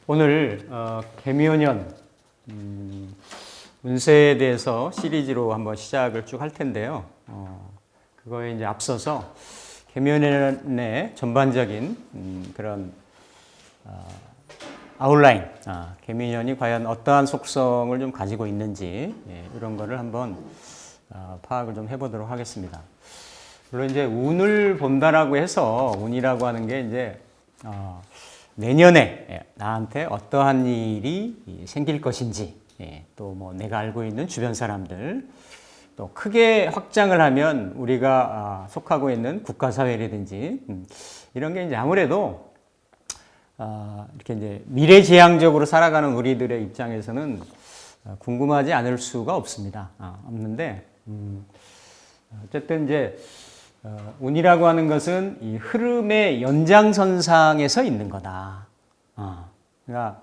오늘 개묘년 운세에 대해서 시리즈로 한번 시작을 쭉 할 텐데요. 그거에 이제 앞서서 개묘년의 전반적인 그런 아웃라인, 개묘년이 과연 어떠한 속성을 좀 가지고 있는지 이런 거를 한번 파악을 좀 해보도록 하겠습니다. 물론 이제 운을 본다라고 해서 운이라고 하는 게 이제 내년에 나한테 어떠한 일이 생길 것인지, 또 뭐 내가 알고 있는 주변 사람들, 또 크게 확장을 하면 우리가 속하고 있는 국가사회라든지 이런 게 이제 아무래도 이렇게 이제 미래지향적으로 살아가는 우리들의 입장에서는 궁금하지 않을 수가 없습니다. 없는데 어쨌든 이제 운이라고 하는 것은 이 흐름의 연장선상에서 있는 거다. 그러니까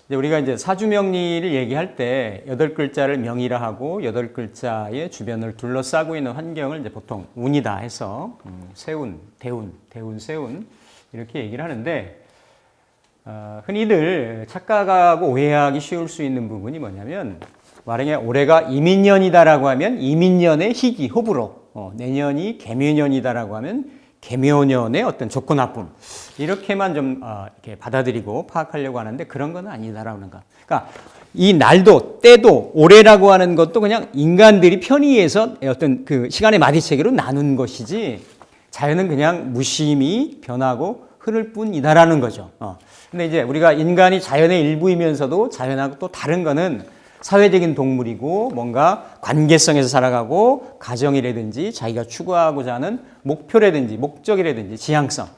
이제 우리가 이제 사주명리를 얘기할 때 8글자를 명이라 하고 8글자의 주변을 둘러싸고 있는 환경을 이제 보통 운이다 해서 세운, 대운, 세운 이렇게 얘기를 하는데 흔히들 착각하고 오해하기 쉬울 수 있는 부분이 뭐냐면 만약에 올해가 이민년이다라고 하면 이민년의 희귀, 호불호, 내년이 개묘년이다라고 하면 개묘년의 어떤 좋고 나쁨 이렇게만 좀 이렇게 받아들이고 파악하려고 하는데 그런 건 아니다라는 거. 그러니까 이 날도 때도 올해라고 하는 것도 그냥 인간들이 편의해서 어떤 그 시간의 마디체계로 나눈 것이지 자연은 그냥 무심히 변하고 흐를 뿐이다라는 거죠. 근데 이제 우리가 인간이 자연의 일부이면서도 자연하고 또 다른 거는 사회적인 동물이고 뭔가 관계성에서 살아가고 가정이라든지 자기가 추구하고자 하는 목표라든지 목적이라든지 지향성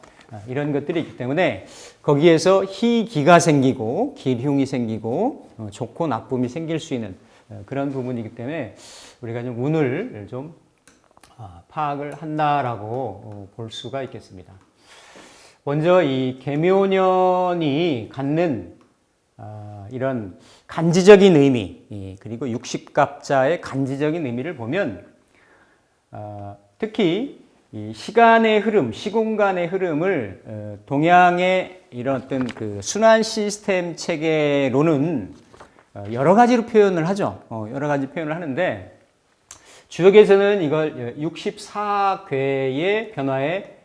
이런 것들이 있기 때문에 거기에서 희기가 생기고 기흉이 생기고 좋고 나쁨이 생길 수 있는 그런 부분이기 때문에 우리가 좀 운을 좀 파악을 한다라고 볼 수가 있겠습니다. 먼저 이 개묘년이 갖는 이런 간지적인 의미 그리고 육십갑자의 간지적인 의미를 보면 특히 이 시간의 흐름, 시공간의 흐름을 동양의 이런 어떤 그 순환 시스템 체계로는 여러 가지로 표현을 하죠. 여러 가지 표현을 하는데 주역에서는 이걸 64궤의 변화의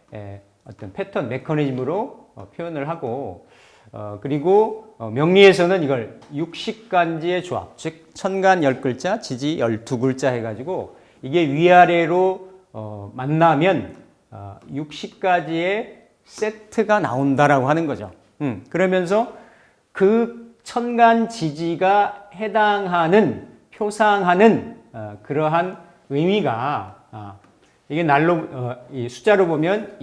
어떤 패턴, 메커니즘으로 표현을 하고 그리고 명리에서는 이걸 60간지의 조합, 즉 천간 10글자, 지지 12글자 해가지고 이게 위아래로 만나면 60가지의 세트가 나온다라고 하는 거죠. 그러면서 그 천간 지지가 해당하는, 표상하는 그러한 의미가 이게 날로 이 숫자로 보면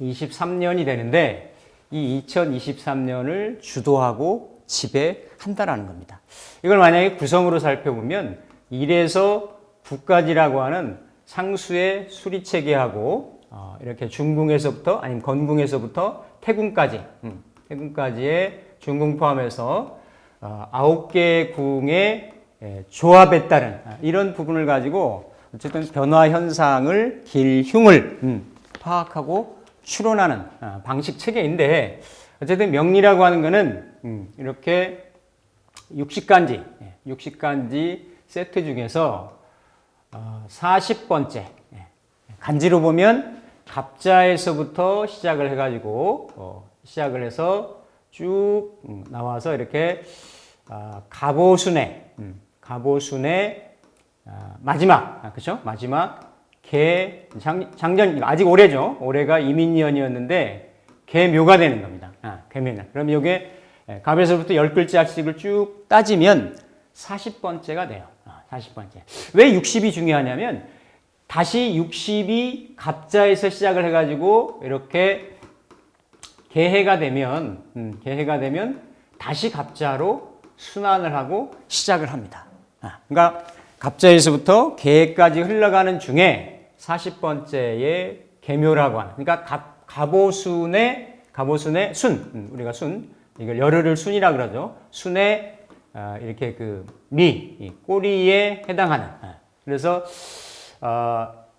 2023년이 되는데 이 2023년을 주도하고 지배한다라는 겁니다. 이걸 만약에 구성으로 살펴보면 1에서 9까지라고 하는 상수의 수리체계하고 이렇게 중궁에서부터 아니면 건궁에서부터 태궁까지 태궁까지의 중궁 포함해서 9개의 궁의 조합에 따른 이런 부분을 가지고 어쨌든 변화 현상을 길흉을 파악하고 추론하는 방식 체계인데 어쨌든 명리라고 하는 거는 이렇게 60간지 세트 중에서 40번째 간지로 보면 갑자에서부터 시작을 해가지고 시작을 해서 쭉 나와서 이렇게 갑오순의 마지막 그렇죠? 마지막 장전 아직 올해죠. 올해가 이민년이었는데 개묘가 되는 겁니다. 개묘년. 그럼 이게 갑에서부터 10글자씩을 쭉 따지면 40번째가 돼요. 40번째. 왜 60이 중요하냐면 다시 60이 갑자에서 시작을 해가지고 이렇게 개해가 되면 다시 갑자로 순환을 하고 시작을 합니다. 그러니까 갑자에서부터 개까지 흘러가는 중에 40번째의 개묘라고 하는 그러니까 갑오순의 순 우리가 순 이걸 열흘을 순이라 그러죠. 순의 이렇게 그 이 꼬리에 해당하는. 그래서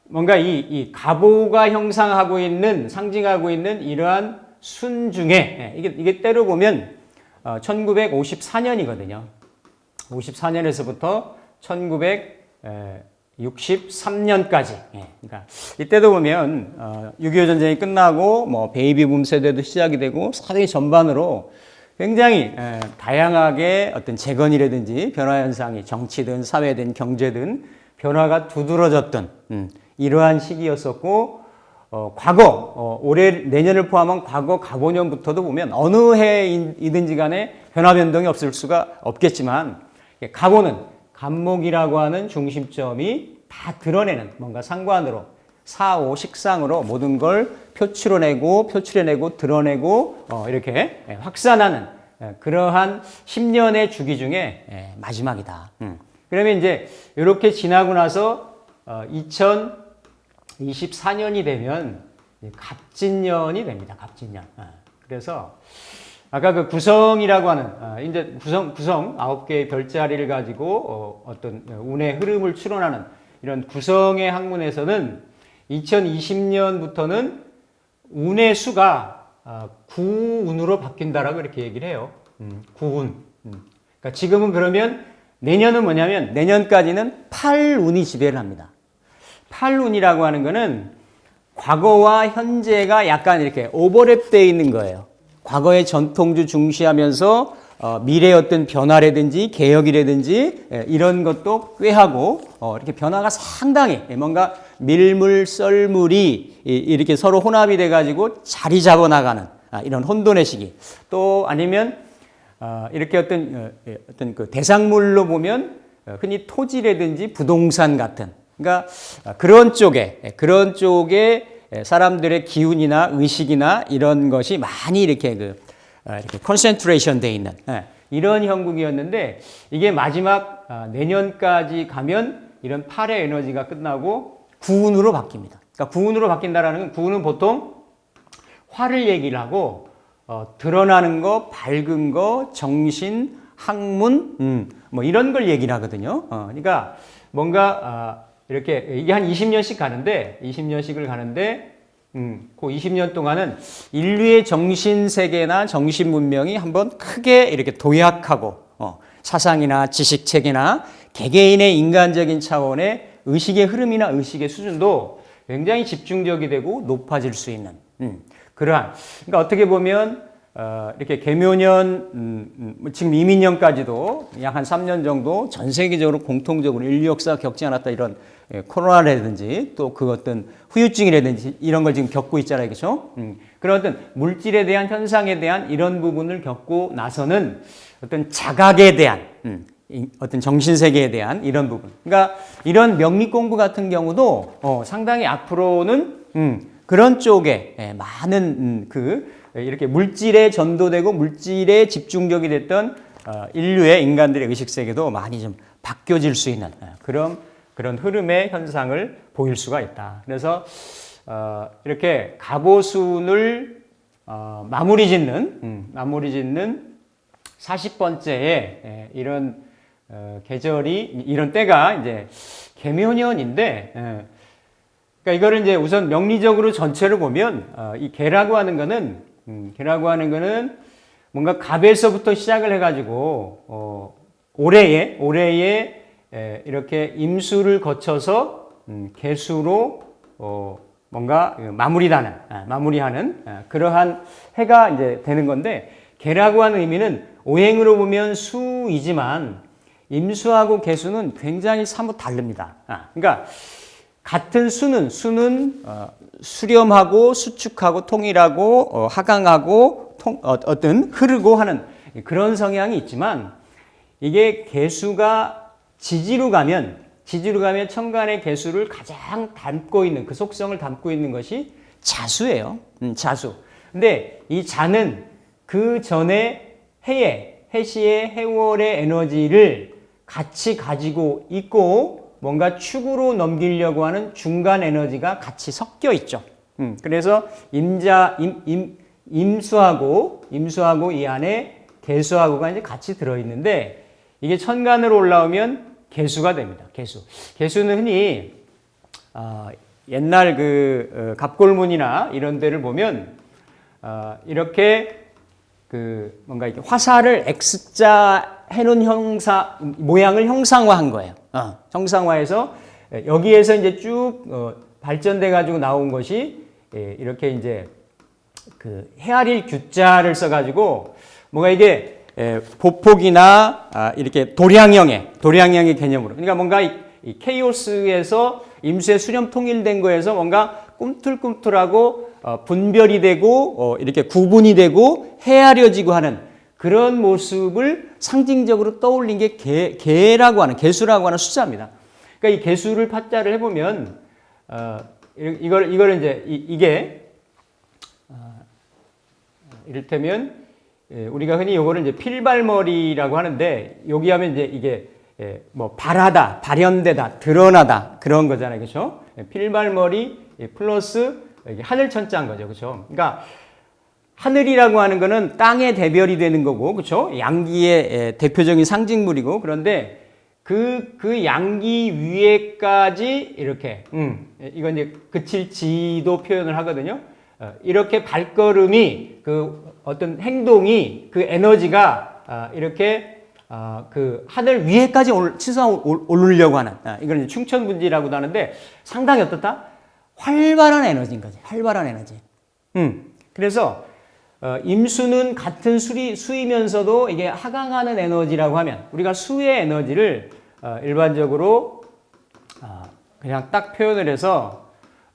뭔가 이 갑오가 형상하고 있는 상징하고 있는 이러한 순 중에 이게 때로 보면 1954년이거든요. 54년에서부터 1963년까지. 그러니까 이때도 보면 6.25 전쟁이 끝나고 뭐 베이비붐 세대도 시작이 되고 사회 전반으로 굉장히 다양하게 어떤 재건이라든지 변화 현상이 정치든 사회든 경제든 변화가 두드러졌던 이러한 시기였었고 과거 올해 내년을 포함한 과거 가보년부터도 보면 어느 해이든지 간에 변화 변동이 없을 수가 없겠지만 가보는 간목이라고 하는 중심점이 다 드러내는 뭔가 상관으로 4, 5 식상으로 모든 걸 표출해내고 드러내고 이렇게 확산하는 그러한 10년의 주기 중에 마지막이다. 그러면 이제 이렇게 지나고 나서 2024년이 되면 갑진년이 됩니다. 갑진년. 그래서 아까 그 구성이라고 하는 이제 구성 9개의 별자리를 가지고 어떤 운의 흐름을 추론하는 이런 구성의 학문에서는 2020년부터는 운의 수가 9운으로 바뀐다라고 이렇게 얘기를 해요. 9운. 그러니까 지금은 그러면 내년은 뭐냐면 내년까지는 8운이 지배를 합니다. 8운이라고 하는 거는 과거와 현재가 약간 이렇게 오버랩되어 있는 거예요. 과거의 전통주 중시하면서 미래의 어떤 변화라든지 개혁이라든지 이런 것도 꾀하고 이렇게 변화가 상당히 뭔가 밀물 썰물이 이렇게 서로 혼합이 돼가지고 자리 잡아 나가는 이런 혼돈의 시기. 또 아니면 이렇게 어떤 그 대상물로 보면 흔히 토지라든지 부동산 같은 그러니까 그런 쪽에 사람들의 기운이나 의식이나 이런 것이 많이 이렇게 컨센트레이션 돼 있는 이런 형국이었는데 이게 마지막 내년까지 가면 이런 8의 에너지가 끝나고 9운으로 바뀝니다. 그러니까 9운으로 바뀐다라는 건 9운은 보통 화를 얘기를 하고 드러나는 거, 밝은 거, 정신, 학문 뭐 이런 걸 얘기를 하거든요. 그러니까 뭔가 이렇게 이게 한 20년씩 가는데 20년씩을 가는데 그 20년 동안은 인류의 정신 세계나 정신 문명이 한번 크게 이렇게 도약하고 사상이나 지식 체계나 개개인의 인간적인 차원의 의식의 흐름이나 의식의 수준도 굉장히 집중적이 되고 높아질 수 있는 그러한 그러니까 어떻게 보면 이렇게 개묘년 지금 이민년까지도 약 한 3년 정도 전 세계적으로 공통적으로 인류 역사가 겪지 않았다 이런 코로나라든지 또 그 어떤 후유증이라든지 이런 걸 지금 겪고 있잖아요. 그렇죠? 그런 어떤 물질에 대한 현상에 대한 이런 부분을 겪고 나서는 어떤 자각에 대한 어떤 정신세계에 대한 이런 부분. 그러니까 이런 명리 공부 같은 경우도 상당히 앞으로는 그런 쪽에 많은 이렇게 물질에 전도되고 물질에 집중적이 됐던 인류의 인간들의 의식세계도 많이 좀 바뀌어질 수 있는 그런 흐름의 현상을 보일 수가 있다. 그래서 이렇게 갑오순을 마무리 짓는 40번째에 이런 계절이 이런 때가 이제 개묘년인데 그러니까 이거를 이제 우선 명리적으로 전체를 보면 이 개라고 하는 거는 뭔가 갑에서부터 시작을 해가지고 올해에 이렇게 임수를 거쳐서 개수로 뭔가 마무리하는 그러한 해가 이제 되는 건데 개라고 하는 의미는 오행으로 보면 수이지만 임수하고 개수는 굉장히 사뭇 다릅니다. 그러니까 같은 수는 수렴하고 수축하고 통일하고 하강하고 어떤 흐르고 하는 그런 성향이 있지만 이게 개수가 지지로 가면 천간의 개수를 가장 담고 있는 그 속성을 담고 있는 것이 자수예요. 자수. 근데 이 자는 그 전에 해시의 해월의 에너지를 같이 가지고 있고 뭔가 축으로 넘기려고 하는 중간 에너지가 같이 섞여 있죠. 그래서 임수하고 이 안에 개수하고가 이제 같이 들어 있는데 이게 천간으로 올라오면 개수가 됩니다. 개수는 흔히 옛날 그 갑골문이나 이런 데를 보면 이렇게 그 뭔가 이렇게 화살을 X자 해놓은 모양을 형상화한 거예요. 형상화해서 여기에서 이제 쭉 발전돼 가지고 나온 것이 이렇게 이제 그 헤아릴 규자를 써가지고 뭔가 이게 보폭이나 이렇게 도량형의 개념으로. 그러니까 뭔가 이 케이오스에서 임수의 수렴 통일된 거에서 뭔가 꿈틀꿈틀하고 분별이 되고 이렇게 구분이 되고 헤아려지고 하는 그런 모습을 상징적으로 떠올린 게 개수라고 하는 숫자입니다. 그러니까 이 개수를 파자를 해보면 이걸 이제 이게 이를테면 우리가 흔히 요거를 이제 필발머리라고 하는데 여기 하면 이제 이게 뭐 발하다, 발현되다, 드러나다 그런 거잖아요, 그렇죠? 필발머리 플러스 하늘천자인 거죠, 그렇죠? 그러니까 하늘이라고 하는 거는 땅의 대별이 되는 거고, 그렇죠? 양기의 대표적인 상징물이고, 그런데 그 양기 위에까지 이렇게 이건 이제 그칠지도 표현을 하거든요. 이렇게 발걸음이 그 어떤 행동이 그 에너지가 이렇게 그 하늘 위에까지 치솟아 오르려고 하는 이걸 충천분지라고도 하는데 상당히 어떻다? 활발한 에너지인 거지. 활발한 에너지. 그래서 임수는 같은 수이면서도 이게 하강하는 에너지라고 하면 우리가 수의 에너지를 일반적으로 그냥 딱 표현을 해서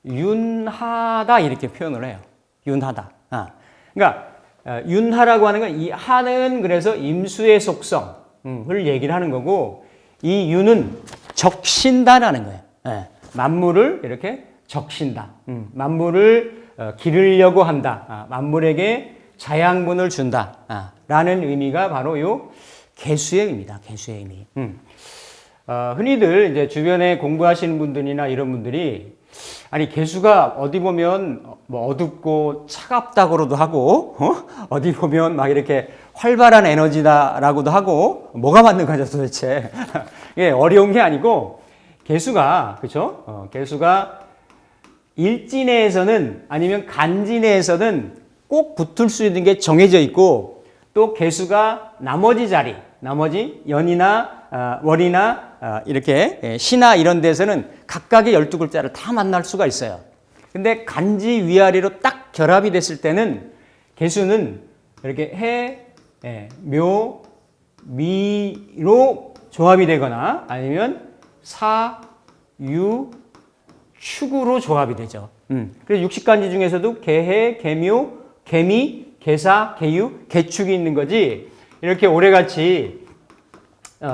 윤하다 이렇게 표현을 해요. 윤하다. 그러니까 윤하라고 하는 건 이 하는 그래서 임수의 속성을 얘기를 하는 거고 이 윤은 적신다라는 거예요. 만물을 이렇게 적신다. 만물을 기르려고 한다. 만물에게 자양분을 준다. 라는 의미가 바로 요 개수의 의미다. 개수의 의미. 흔히들 이제 주변에 공부하시는 분들이나 이런 분들이 아니 개수가 어디 보면 뭐 어둡고 차갑다고도 하고 어디 보면 막 이렇게 활발한 에너지다라고도 하고 뭐가 맞는 거죠 도대체? 이게 어려운 게 아니고 개수가 그렇죠? 개수가 일진에서는 아니면 간진에서는 꼭 붙을 수 있는 게 정해져 있고 또 개수가 나머지 자리, 나머지 연이나 월이나 이렇게 시나 이런 데서는 각각의 12글자를 다 만날 수가 있어요. 근데 간지 위아래로 딱 결합이 됐을 때는 개수는 이렇게 해, 묘, 미로 조합이 되거나 아니면 사, 유, 축으로 조합이 되죠. 그래서 60간지 중에서도 개해, 개묘, 개미, 개사, 개유, 개축이 있는 거지 이렇게 올해같이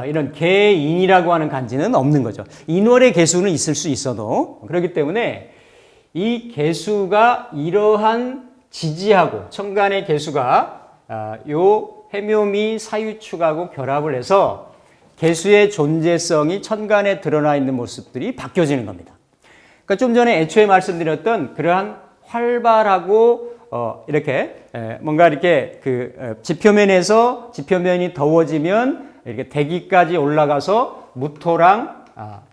이런 개인이라고 하는 간지는 없는 거죠. 인월의 개수는 있을 수 있어도 그렇기 때문에 이 개수가 이러한 지지하고 천간의 개수가 요 해묘미 사유축하고 결합을 해서 개수의 존재성이 천간에 드러나 있는 모습들이 바뀌어지는 겁니다. 그러니까 좀 전에 애초에 말씀드렸던 그러한 활발하고 이렇게 뭔가 이렇게 그 지표면이 더워지면 이렇게 대기까지 올라가서 무토랑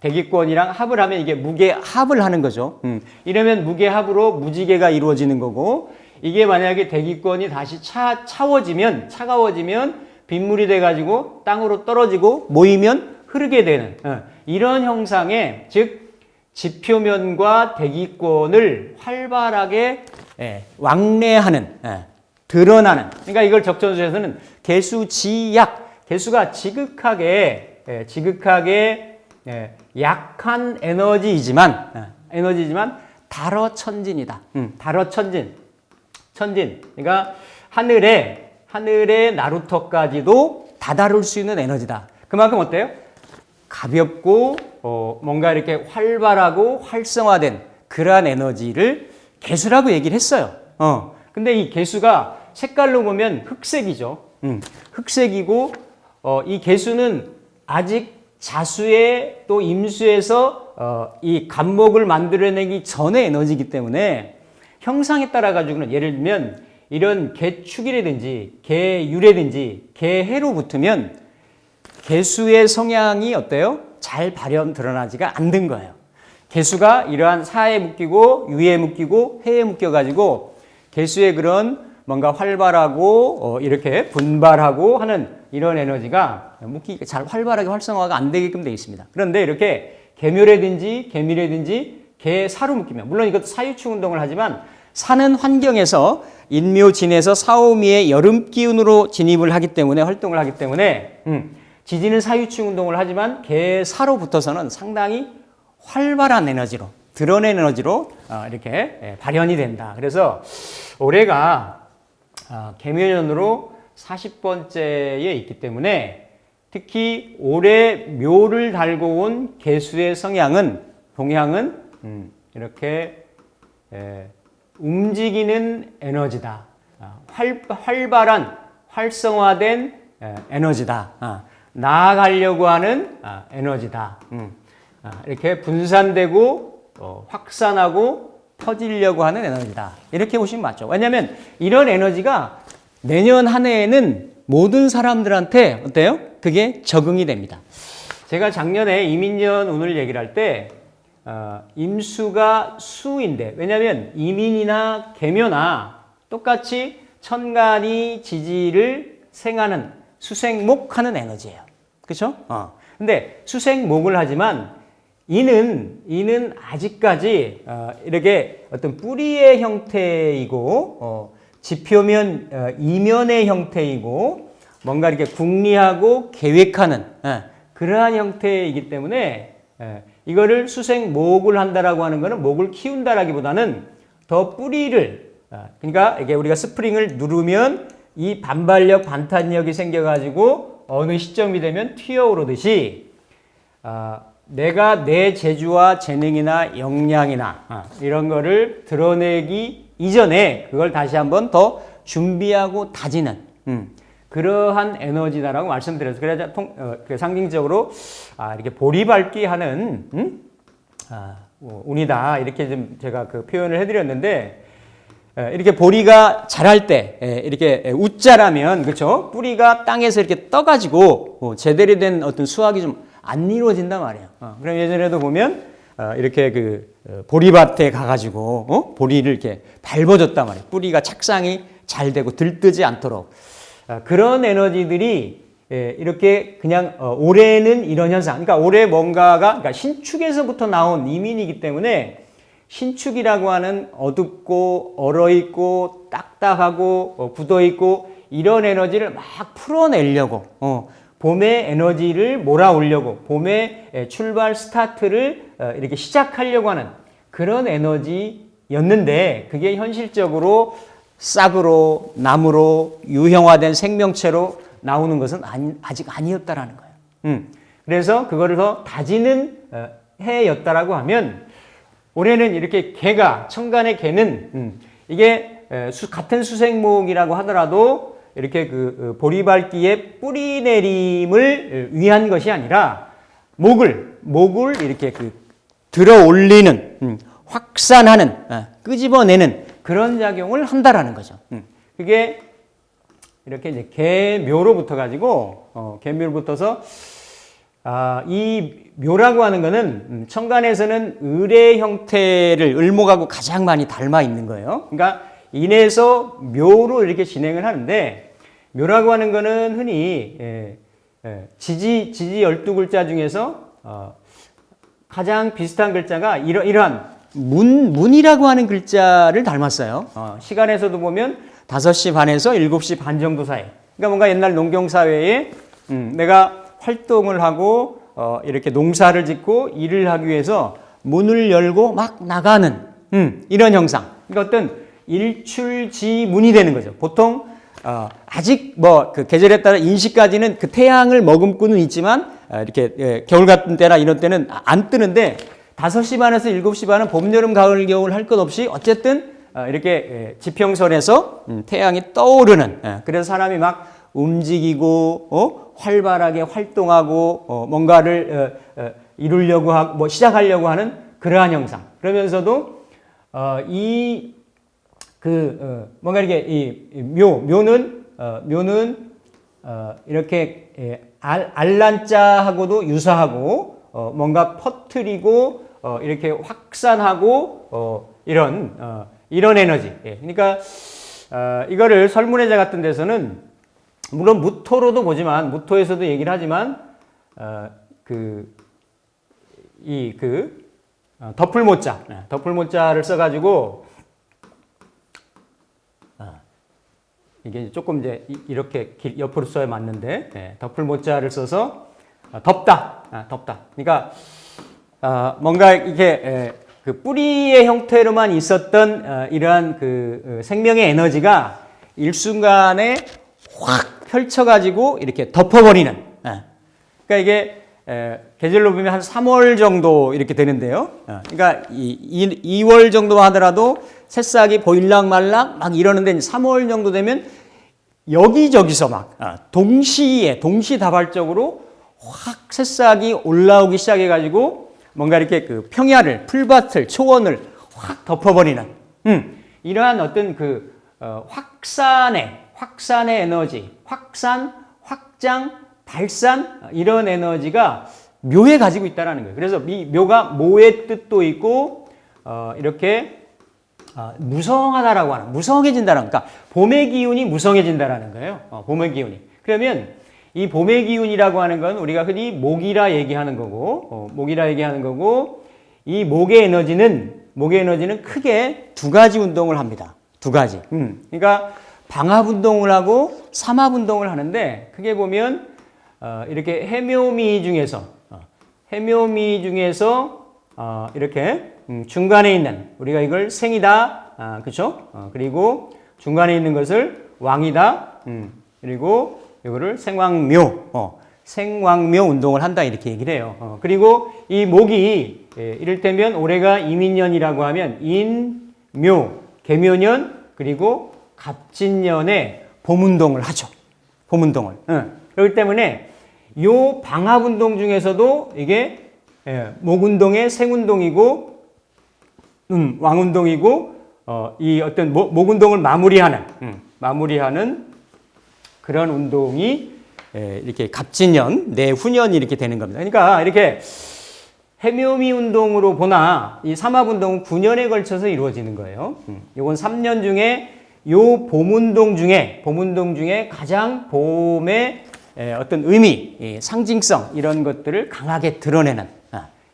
대기권이랑 합을 하면 이게 무게합을 하는 거죠. 이러면 무게합으로 무지개가 이루어지는 거고 이게 만약에 대기권이 다시 차가워지면 빗물이 돼가지고 땅으로 떨어지고 모이면 흐르게 되는 이런 형상의 즉 지표면과 대기권을 활발하게 왕래하는 드러나는 그러니까 이걸 적천수에서는 개수지약 개수가 지극하게 약한 에너지이지만 달어천진이다. 달어천진 그러니까 하늘의 나루터까지도 다다룰 수 있는 에너지다. 그만큼 어때요? 가볍고 뭔가 이렇게 활발하고 활성화된 그러한 에너지를 개수라고 얘기를 했어요. 근데 이 개수가 색깔로 보면 흑색이죠. 흑색이고 이 개수는 아직 자수에 또 임수에서 이 간목을 만들어내기 전의 에너지이기 때문에 형상에 따라 가지고는 예를 들면 이런 개축이라든지 개유라든지 개해로 붙으면 개수의 성향이 어때요? 잘 드러나지가 않는 거예요. 개수가 이러한 사에 묶이고 유에 묶이고 해에 묶여가지고 개수의 그런 뭔가 활발하고 이렇게 분발하고 하는 이런 에너지가 잘 활발하게 활성화가 안 되게끔 되어 있습니다. 그런데 이렇게 계묘라든지 계미라든지 개사로 묶이면, 물론 이것도 사유축 운동을 하지만 사는 환경에서 인묘진에서 사오미의 여름 기운으로 진입을 하기 때문에 활동을 하기 때문에 지지는 사유축 운동을 하지만 개사로 붙어서는 상당히 활발한 에너지로, 드러낸 에너지로 이렇게 발현이 된다. 그래서 올해가 계묘년으로 40번째에 있기 때문에 특히 올해 묘를 달고 온 개수의 성향은, 동향은 이렇게 움직이는 에너지다. 활발한, 활성화된 에너지다. 나아가려고 하는 에너지다. 이렇게 분산되고 확산하고 퍼지려고 하는 에너지다. 이렇게 보시면 맞죠. 왜냐하면 이런 에너지가 내년 한 해에는 모든 사람들한테 어때요? 그게 적응이 됩니다. 제가 작년에 이민년 운을 얘기를 할 때 임수가 수인데, 왜냐하면 이민이나 계묘나 똑같이 천간이 지지를 생하는 수생목하는 에너지예요. 그렇죠? 근데 수생목을 하지만 이는 아직까지 이렇게 어떤 뿌리의 형태이고 지표면 이면의 형태이고 뭔가 이렇게 궁리하고 계획하는 그러한 형태이기 때문에 이거를 수생목을 한다라고 하는 거는 목을 키운다라기보다는 더 뿌리를, 그러니까 이게 우리가 스프링을 누르면 이 반발력, 반탄력이 생겨가지고 어느 시점이 되면 튀어오르듯이 내가 내 재주와 재능이나 역량이나 이런 거를 드러내기 이전에 그걸 다시 한번 더 준비하고 다지는 그러한 에너지다라고 말씀드려서, 그래야 상징적으로 이렇게 보리밟기 하는 운이다, 이렇게 좀 제가 그 표현을 해드렸는데, 이렇게 보리가 자랄 때 이렇게 웃자라면, 그렇죠? 뿌리가 땅에서 이렇게 떠가지고 제대로 된 어떤 수확이 좀 안 이루어진단 말이에요. 그럼 예전에도 보면 이렇게 그 보리밭에 가가지고 보리를 이렇게 밟아줬단 말이에요. 뿌리가 착상이 잘 되고 들뜨지 않도록. 그런 에너지들이 이렇게 그냥 올해는 이런 현상. 그러니까 올해 뭔가가, 그러니까 신축에서부터 나온 이민이기 때문에 신축이라고 하는 어둡고 얼어있고 딱딱하고 굳어있고 이런 에너지를 막 풀어내려고 봄의 에너지를 몰아오려고, 봄의 출발 스타트를 이렇게 시작하려고 하는 그런 에너지였는데, 그게 현실적으로 싹으로 나무로 유형화된 생명체로 나오는 것은 아직 아니었다라는 거예요. 그래서 그거를 더 다지는 해였다라고 하면, 올해는 이렇게 개가, 천간의 개는 이게 같은 수생목이라고 하더라도 이렇게 그 보리밟기의 뿌리 내림을 위한 것이 아니라 목을 이렇게 그 들어 올리는, 확산하는, 끄집어내는 그런 작용을 한다라는 거죠. 그게 이렇게 이제 개묘로 붙어가지고 개묘로 붙어서 이 묘라고 하는 거는 천간에서는 을의 형태를, 을목하고 가장 많이 닮아 있는 거예요. 그러니까 인해서 묘로 이렇게 진행을 하는데, 묘라고 하는 거는 흔히 지지 12글자 중에서 가장 비슷한 글자가 이러한 문이라고 하는 글자를 닮았어요. 시간에서도 보면 5시 반에서 7시 반 정도 사이. 그러니까 뭔가 옛날 농경사회에 내가 활동을 하고 이렇게 농사를 짓고 일을 하기 위해서 문을 열고 막 나가는 이런 형상. 그러니까 어떤 일출지문이 되는 거죠. 보통 아직 뭐 그 계절에 따라 인시까지는 그 태양을 머금고는 있지만 이렇게 겨울 같은 때나 이런 때는 안 뜨는데, 5시 반에서 7시 반은 봄, 여름, 가을, 겨울 할 것 없이 어쨌든 이렇게 지평선에서 태양이 떠오르는, 그래서 사람이 막 움직이고 활발하게 활동하고 뭔가를 이루려고 하고 뭐 시작하려고 하는 그러한 형상. 그러면서도 뭔가 이렇게 묘는 이렇게 알란자하고도 유사하고 뭔가 퍼뜨리고 이렇게 확산하고 이런 에너지. 그러니까 이거를 설문회자 같은 데서는 물론 무토로도 보지만 무토에서도 얘기를 하지만 덧풀모자를 써가지고 이게 조금 이제 이렇게 옆으로 써야 맞는데 덧풀모자를 써서 덮다. 그러니까 뭔가 이렇게 그 뿌리의 형태로만 있었던 이러한 그 생명의 에너지가 일순간에 확 펼쳐가지고 이렇게 덮어버리는. 그러니까 이게 계절로 보면 한 3월 정도 이렇게 되는데요. 그러니까 2월 정도 하더라도 새싹이 보일락말락 막 이러는데 3월 정도 되면 여기저기서 막 동시다발적으로 확 새싹이 올라오기 시작해가지고 뭔가 이렇게 그 평야를, 풀밭을, 초원을 확 덮어버리는 이러한 어떤 그 확산의 에너지, 확장, 발산 이런 에너지가 묘에 가지고 있다는 거예요. 그래서 이 묘가 모의 뜻도 있고 이렇게 무성하다라고 하는, 무성해진다라는, 그러니까 봄의 기운이 무성해진다라는 거예요. 봄의 기운이. 그러면 이 봄의 기운이라고 하는 건 우리가 흔히 목이라 얘기하는 거고, 이 목의 에너지는 크게 두 가지 운동을 합니다. 두 가지. 그러니까 방합 운동을 하고 삼합 운동을 하는데, 크게 보면 이렇게 해묘미 중에서 이렇게 중간에 있는, 우리가 이걸 생이다, 그렇죠? 그리고 중간에 있는 것을 왕이다, 그리고 이거를 생왕묘 운동을 한다 이렇게 얘기를 해요. 그리고 이 목이 이를테면 올해가 이민년이라고 하면 인, 묘, 계묘년 그리고 갑진년에 봄운동을 하죠. 봄운동을. 그렇기 때문에 요 방합운동 중에서도 이게 목운동의 생운동이고 왕운동이고 이 어떤 목운동을 마무리하는 그런 운동이 이렇게 갑진년, 내후년이 이렇게 되는 겁니다. 그러니까 이렇게 해묘미 운동으로 보나 이 삼합운동은 9년에 걸쳐서 이루어지는 거예요. 이건 3년 중에 요 봄운동 중에 가장 봄의 어떤 의미, 상징성 이런 것들을 강하게 드러내는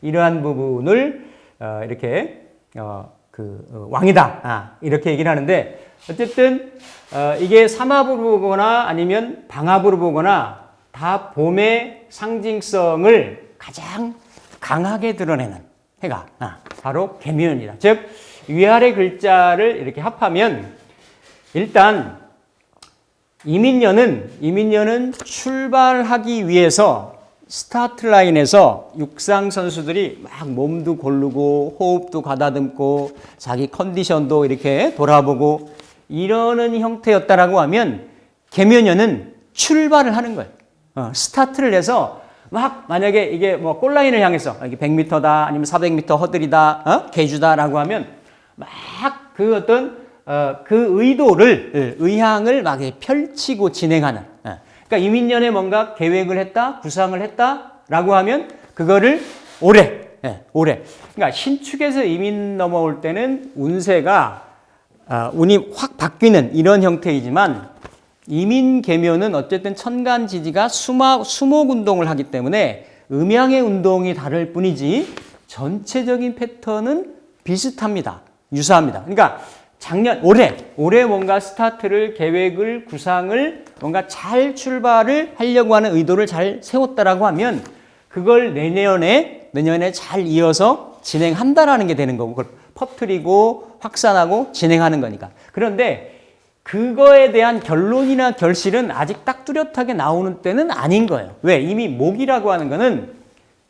이러한 부분을 이렇게 왕이다 이렇게 얘기를 하는데, 어쨌든 이게 삼합으로 보거나 아니면 방합으로 보거나 다 봄의 상징성을 가장 강하게 드러내는 해가 바로 계묘년이다. 즉 위아래 글자를 이렇게 합하면 일단 이민년은 출발하기 위해서 스타트 라인에서 육상 선수들이 막 몸도 고르고 호흡도 가다듬고 자기 컨디션도 이렇게 돌아보고 이러는 형태였다라고 하면, 계묘년은 출발을 하는 거예요. 스타트를 해서 막 만약에 이게 뭐 골라인을 향해서 이게 100m다 아니면 400m 허들이다, 계주다라고 하면 막 그 어떤 그 의향을 막 펼치고 진행하는. 그러니까 이민년에 뭔가 계획을 했다, 구상을 했다라고 하면 그거를 올해. 그러니까 신축에서 이민 넘어올 때는 운이 확 바뀌는 이런 형태이지만, 이민 계묘는 어쨌든 천간지지가 수목 운동을 하기 때문에 음양의 운동이 다를 뿐이지 전체적인 패턴은 비슷합니다. 유사합니다. 그러니까 올해 뭔가 스타트를, 계획을, 구상을 뭔가 잘 출발을 하려고 하는 의도를 잘 세웠다라고 하면 그걸 내년에 잘 이어서 진행한다라는 게 되는 거고, 그걸 퍼뜨리고 확산하고 진행하는 거니까. 그런데 그거에 대한 결론이나 결실은 아직 딱 뚜렷하게 나오는 때는 아닌 거예요. 왜? 이미 목이라고 하는 거는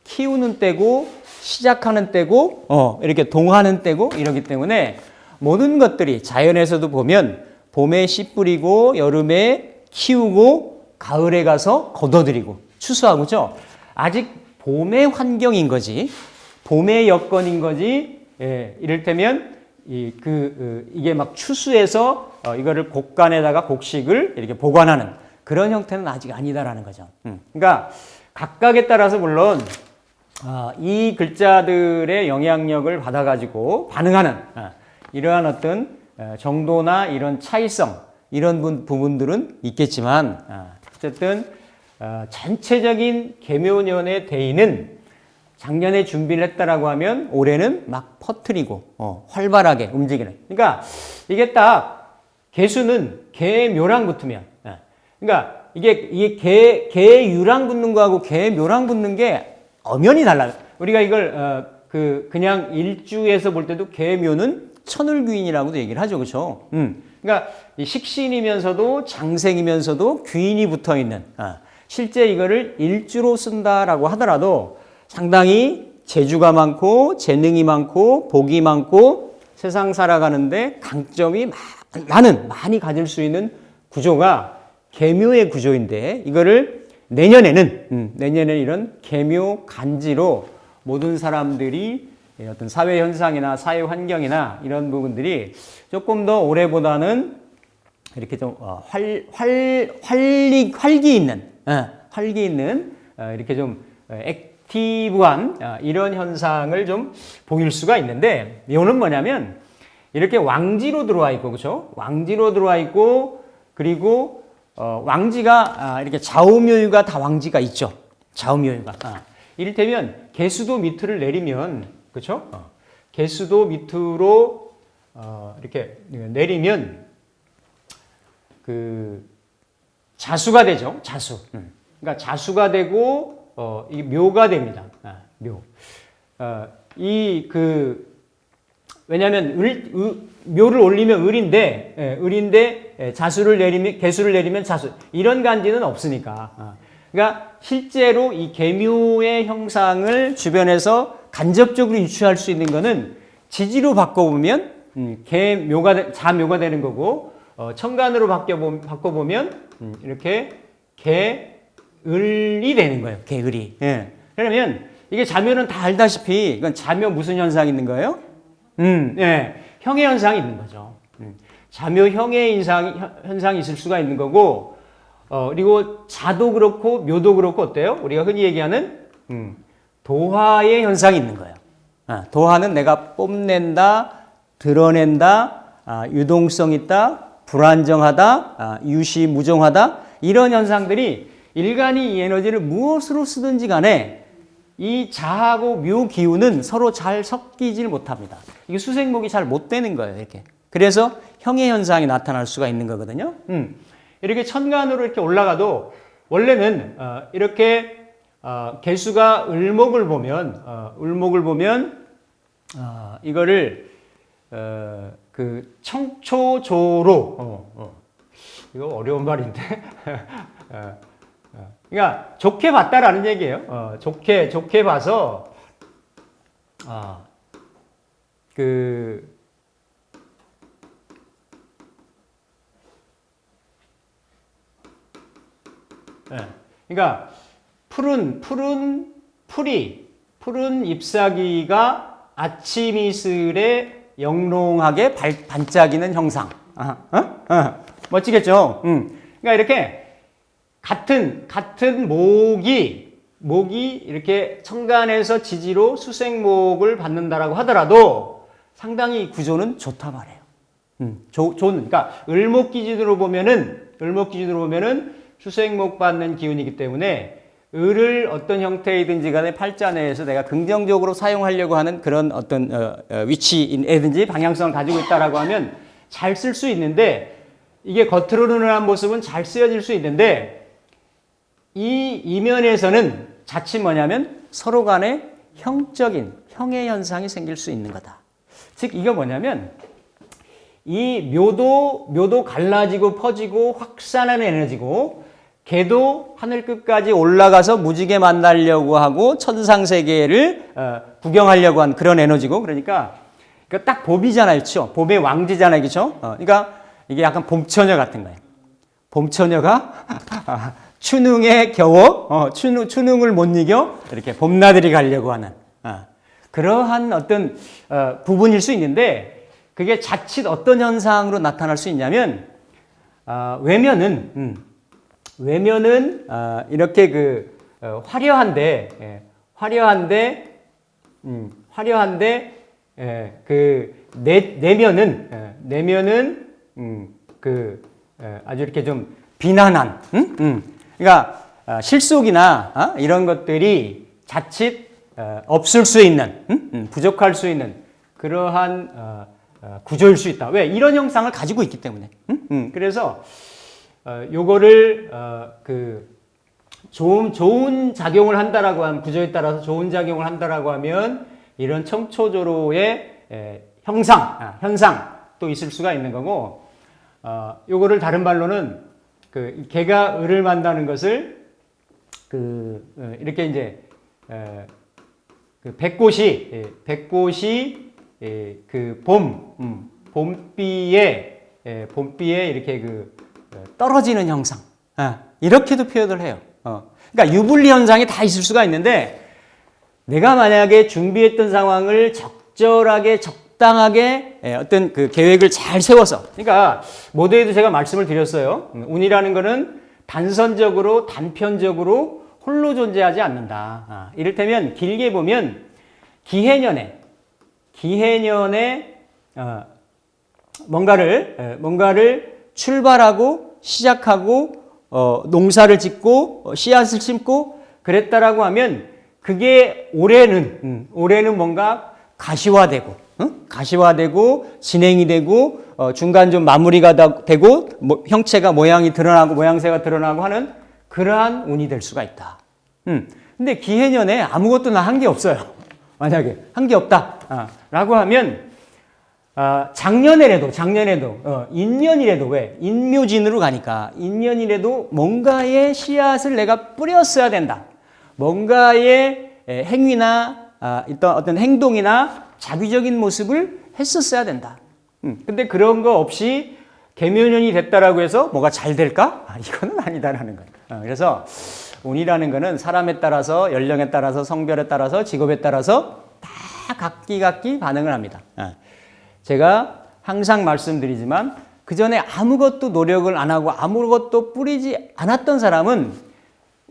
키우는 때고 시작하는 때고 이렇게 동하는 때고 이러기 때문에 모든 것들이 자연에서도 보면 봄에 씨 뿌리고 여름에 키우고 가을에 가서 걷어들이고 추수하고죠. 아직 봄의 환경인 거지, 봄의 여건인 거지. 이를테면 이게 막 추수해서 이거를 곡간에다가 곡식을 이렇게 보관하는 그런 형태는 아직 아니다라는 거죠. 그러니까 각각에 따라서 물론 이 글자들의 영향력을 받아가지고 반응하는 이러한 어떤 정도나 이런 차이성 이런 부분들은 있겠지만 어쨌든 전체적인 계묘년의 대의는 작년에 준비를 했다라고 하면 올해는 막 퍼뜨리고 활발하게 움직이는. 그러니까 이게 딱 개수는 개묘랑 붙으면 그러니까 이게 개유랑 붙는 거하고 개묘랑 붙는 게 엄연히 달라요. 우리가 이걸 그냥 일주에서 볼 때도 개묘는 천을귀인이라고도 얘기를 하죠, 그렇죠? 그러니까 식신이면서도 장생이면서도 귀인이 붙어 있는. 실제 이거를 일주로 쓴다라고 하더라도 상당히 재주가 많고 재능이 많고 복이 많고 세상 살아가는데 강점이 많이 가질 수 있는 구조가 계묘의 구조인데 이거를 내년에는 이런 계묘 간지로 모든 사람들이 어떤 사회 현상이나 사회 환경이나 이런 부분들이 조금 더 올해보다는 이렇게 좀 활기 있는 이렇게 좀 액티브한 이런 현상을 좀 보일 수가 있는데 이거는 뭐냐면 이렇게 왕지로 들어와 있고 그렇죠? 왕지로 들어와 있고 그리고 왕지가 이렇게 좌우묘유가 다 왕지가 있죠. 좌우묘유가. 이를테면 개수도 밑을 내리면 그렇죠? 개수도 밑으로 이렇게 내리면 그 자수가 되죠. 자수. 그러니까 자수가 되고 이 묘가 됩니다. 묘. 왜냐하면 묘를 올리면 을인데 자수를 내리면 개수를 내리면 자수. 이런 간지는 없으니까. 그러니까 실제로 이 계묘의 형상을 주변에서 간접적으로 유추할 수 있는 거는 지지로 바꿔보면 자묘가 되는 거고 천간으로 바꿔보면 이렇게 개을이 되는 거예요. 개을이. 예. 그러면 이게 자묘는 다 알다시피 이건 자묘 무슨 현상이 있는 거예요? 예. 형의 현상이 있는 거죠. 자묘 형의 현상이 있을 수가 있는 거고 그리고 자도 그렇고 묘도 그렇고 어때요? 우리가 흔히 얘기하는 도화의 현상이 있는 거예요. 도화는 내가 뽐낸다, 드러낸다, 유동성 있다, 불안정하다, 유시무종하다 이런 현상들이 일간이 이 에너지를 무엇으로 쓰든지 간에 이 자하고 묘 기운은 서로 잘 섞이질 못합니다. 이게 수생목이 잘 못 되는 거예요. 이렇게. 그래서 형의 현상이 나타날 수가 있는 거거든요. 이렇게 천간으로 이렇게 올라가도 원래는 이렇게 개수가 을목을 보면 이거를 그 청초조로 이거 어려운 말인데 그러니까 좋게 봤다라는 얘기예요. 좋게 봐서 그러니까 푸른 잎사귀가 아침 이슬에 영롱하게 반짝이는 형상. 멋지겠죠? 그러니까 이렇게 같은 목이 이렇게 천간에서 지지로 수생목을 받는다라고 하더라도 상당히 구조는 좋다 말이에요. 그러니까 을목 기준으로 보면은 수생목 받는 기운이기 때문에 을을 어떤 형태이든지 간에 팔자 내에서 내가 긍정적으로 사용하려고 하는 그런 어떤 위치이든지 방향성을 가지고 있다라고 하면 잘 쓸 수 있는데 이게 겉으로는 한 모습은 잘 쓰여질 수 있는데 이 이면에서는 자칫 뭐냐면 서로 간에 형의 현상이 생길 수 있는 거다. 즉 이거 뭐냐면 이 묘도 갈라지고 퍼지고 확산하는 에너지고 개도 하늘 끝까지 올라가서 무지개 만나려고 하고 천상세계를 구경하려고 한 그런 에너지고 그러니까 딱 봄이잖아요. 그렇죠? 봄의 왕지잖아요. 그렇죠? 그러니까 이게 약간 봄처녀 같은 거예요. 봄처녀가 추능에 겨워 추능을 못 이겨 이렇게 봄나들이 가려고 하는 그러한 어떤 부분일 수 있는데 그게 자칫 어떤 현상으로 나타날 수 있냐면 외면은 외면은 이렇게 화려한데 내면은 아주 이렇게 좀 비난한, 그러니까 실속이나 이런 것들이 자칫 없을 수 있는, 부족할 수 있는 그러한 구조일 수 있다. 왜? 이런 형상을 가지고 있기 때문에. 그래서 요거를 좋은 작용을 한다라고 하면, 구조에 따라서 좋은 작용을 한다라고 하면 이런 청초조로의 현상 또 있을 수가 있는 거고, 요거를 다른 말로는 개가 을을 만다는 것을 이렇게 이제 백꽃이 봄비에 이렇게 떨어지는 형상, 이렇게도 표현을 해요. 그러니까 유불리 현상이 다 있을 수가 있는데, 내가 만약에 준비했던 상황을 적절하게 적당하게 어떤 계획을 잘 세워서, 그러니까 모두에도 제가 말씀을 드렸어요. 운이라는 거는 단선적으로 단편적으로 홀로 존재하지 않는다. 이를테면 길게 보면 기해년에 뭔가를 출발하고 시작하고 농사를 짓고 씨앗을 심고 그랬다라고 하면, 그게 올해는 뭔가 가시화되고 진행이 되고 중간 좀 마무리가 되고 형체가 모양이 드러나고 모양새가 드러나고 하는 그러한 운이 될 수가 있다. 근데 기해년에 아무것도 나 한 게 없어요. 만약에 한 게 없다 라고 하면, 작년에라도 인년이라도, 왜? 인묘진으로 가니까 인년이라도 뭔가의 씨앗을 내가 뿌렸어야 된다. 뭔가의 행위나 어떤 행동이나 자기적인 모습을 했었어야 된다. 근데 그런 거 없이 개묘년이 됐다라고 해서 뭐가 잘 될까? 이거는 아니다라는 거예요. 그래서 운이라는 거는 사람에 따라서, 연령에 따라서, 성별에 따라서, 직업에 따라서 다 각기 반응을 합니다. 제가 항상 말씀드리지만, 그 전에 아무것도 노력을 안 하고 아무것도 뿌리지 않았던 사람은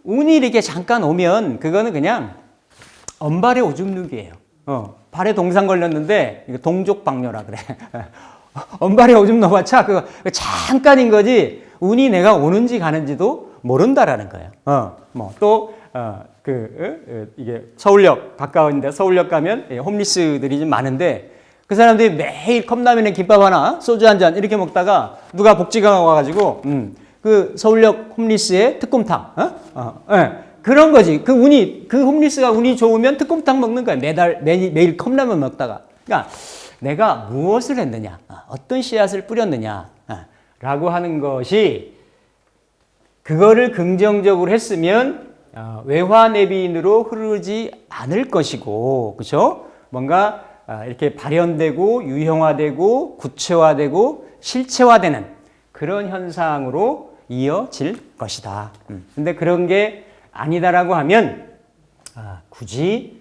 운이 이렇게 잠깐 오면 그거는 그냥 언발의 오줌 누기예요. 발에 동상 걸렸는데, 이거 동족박녀라 그래. 언발에 오줌 넣어봤자 그거 잠깐인 거지, 운이 내가 오는지 가는지도 모른다라는 거예요. 이게 서울역 가까운데, 서울역 가면 홈리스들이 좀 많은데, 그 사람들이 매일 컵라면에 김밥 하나, 소주 한 잔 이렇게 먹다가 누가 복지관 와가지고 그 서울역 홈리스의 특곰탕, 그런 거지. 그 홈리스가 운이 좋으면 특곰탕 먹는 거야. 매일 컵라면 먹다가. 그러니까 내가 무엇을 했느냐, 어떤 씨앗을 뿌렸느냐, 라고 하는 것이, 그거를 긍정적으로 했으면 외화내비인으로 흐르지 않을 것이고, 그렇죠? 뭔가 이렇게 발현되고 유형화되고 구체화되고 실체화되는 그런 현상으로 이어질 것이다. 근데 그런 게 아니다라고 하면, 굳이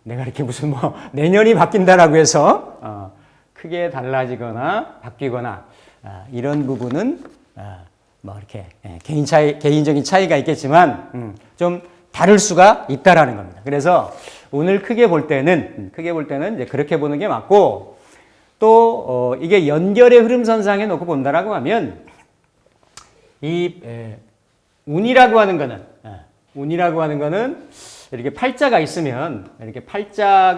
내가 이렇게 무슨 내년이 바뀐다라고 해서 크게 달라지거나 바뀌거나 이런 부분은 이렇게 개인적인 차이가 있겠지만 좀 다를 수가 있다라는 겁니다. 그래서 오늘 크게 볼 때는 이제 그렇게 보는 게 맞고, 또 이게 연결의 흐름선상에 놓고 본다라고 하면, 이 운이라고 하는 거는 이렇게 팔자가 있으면, 팔자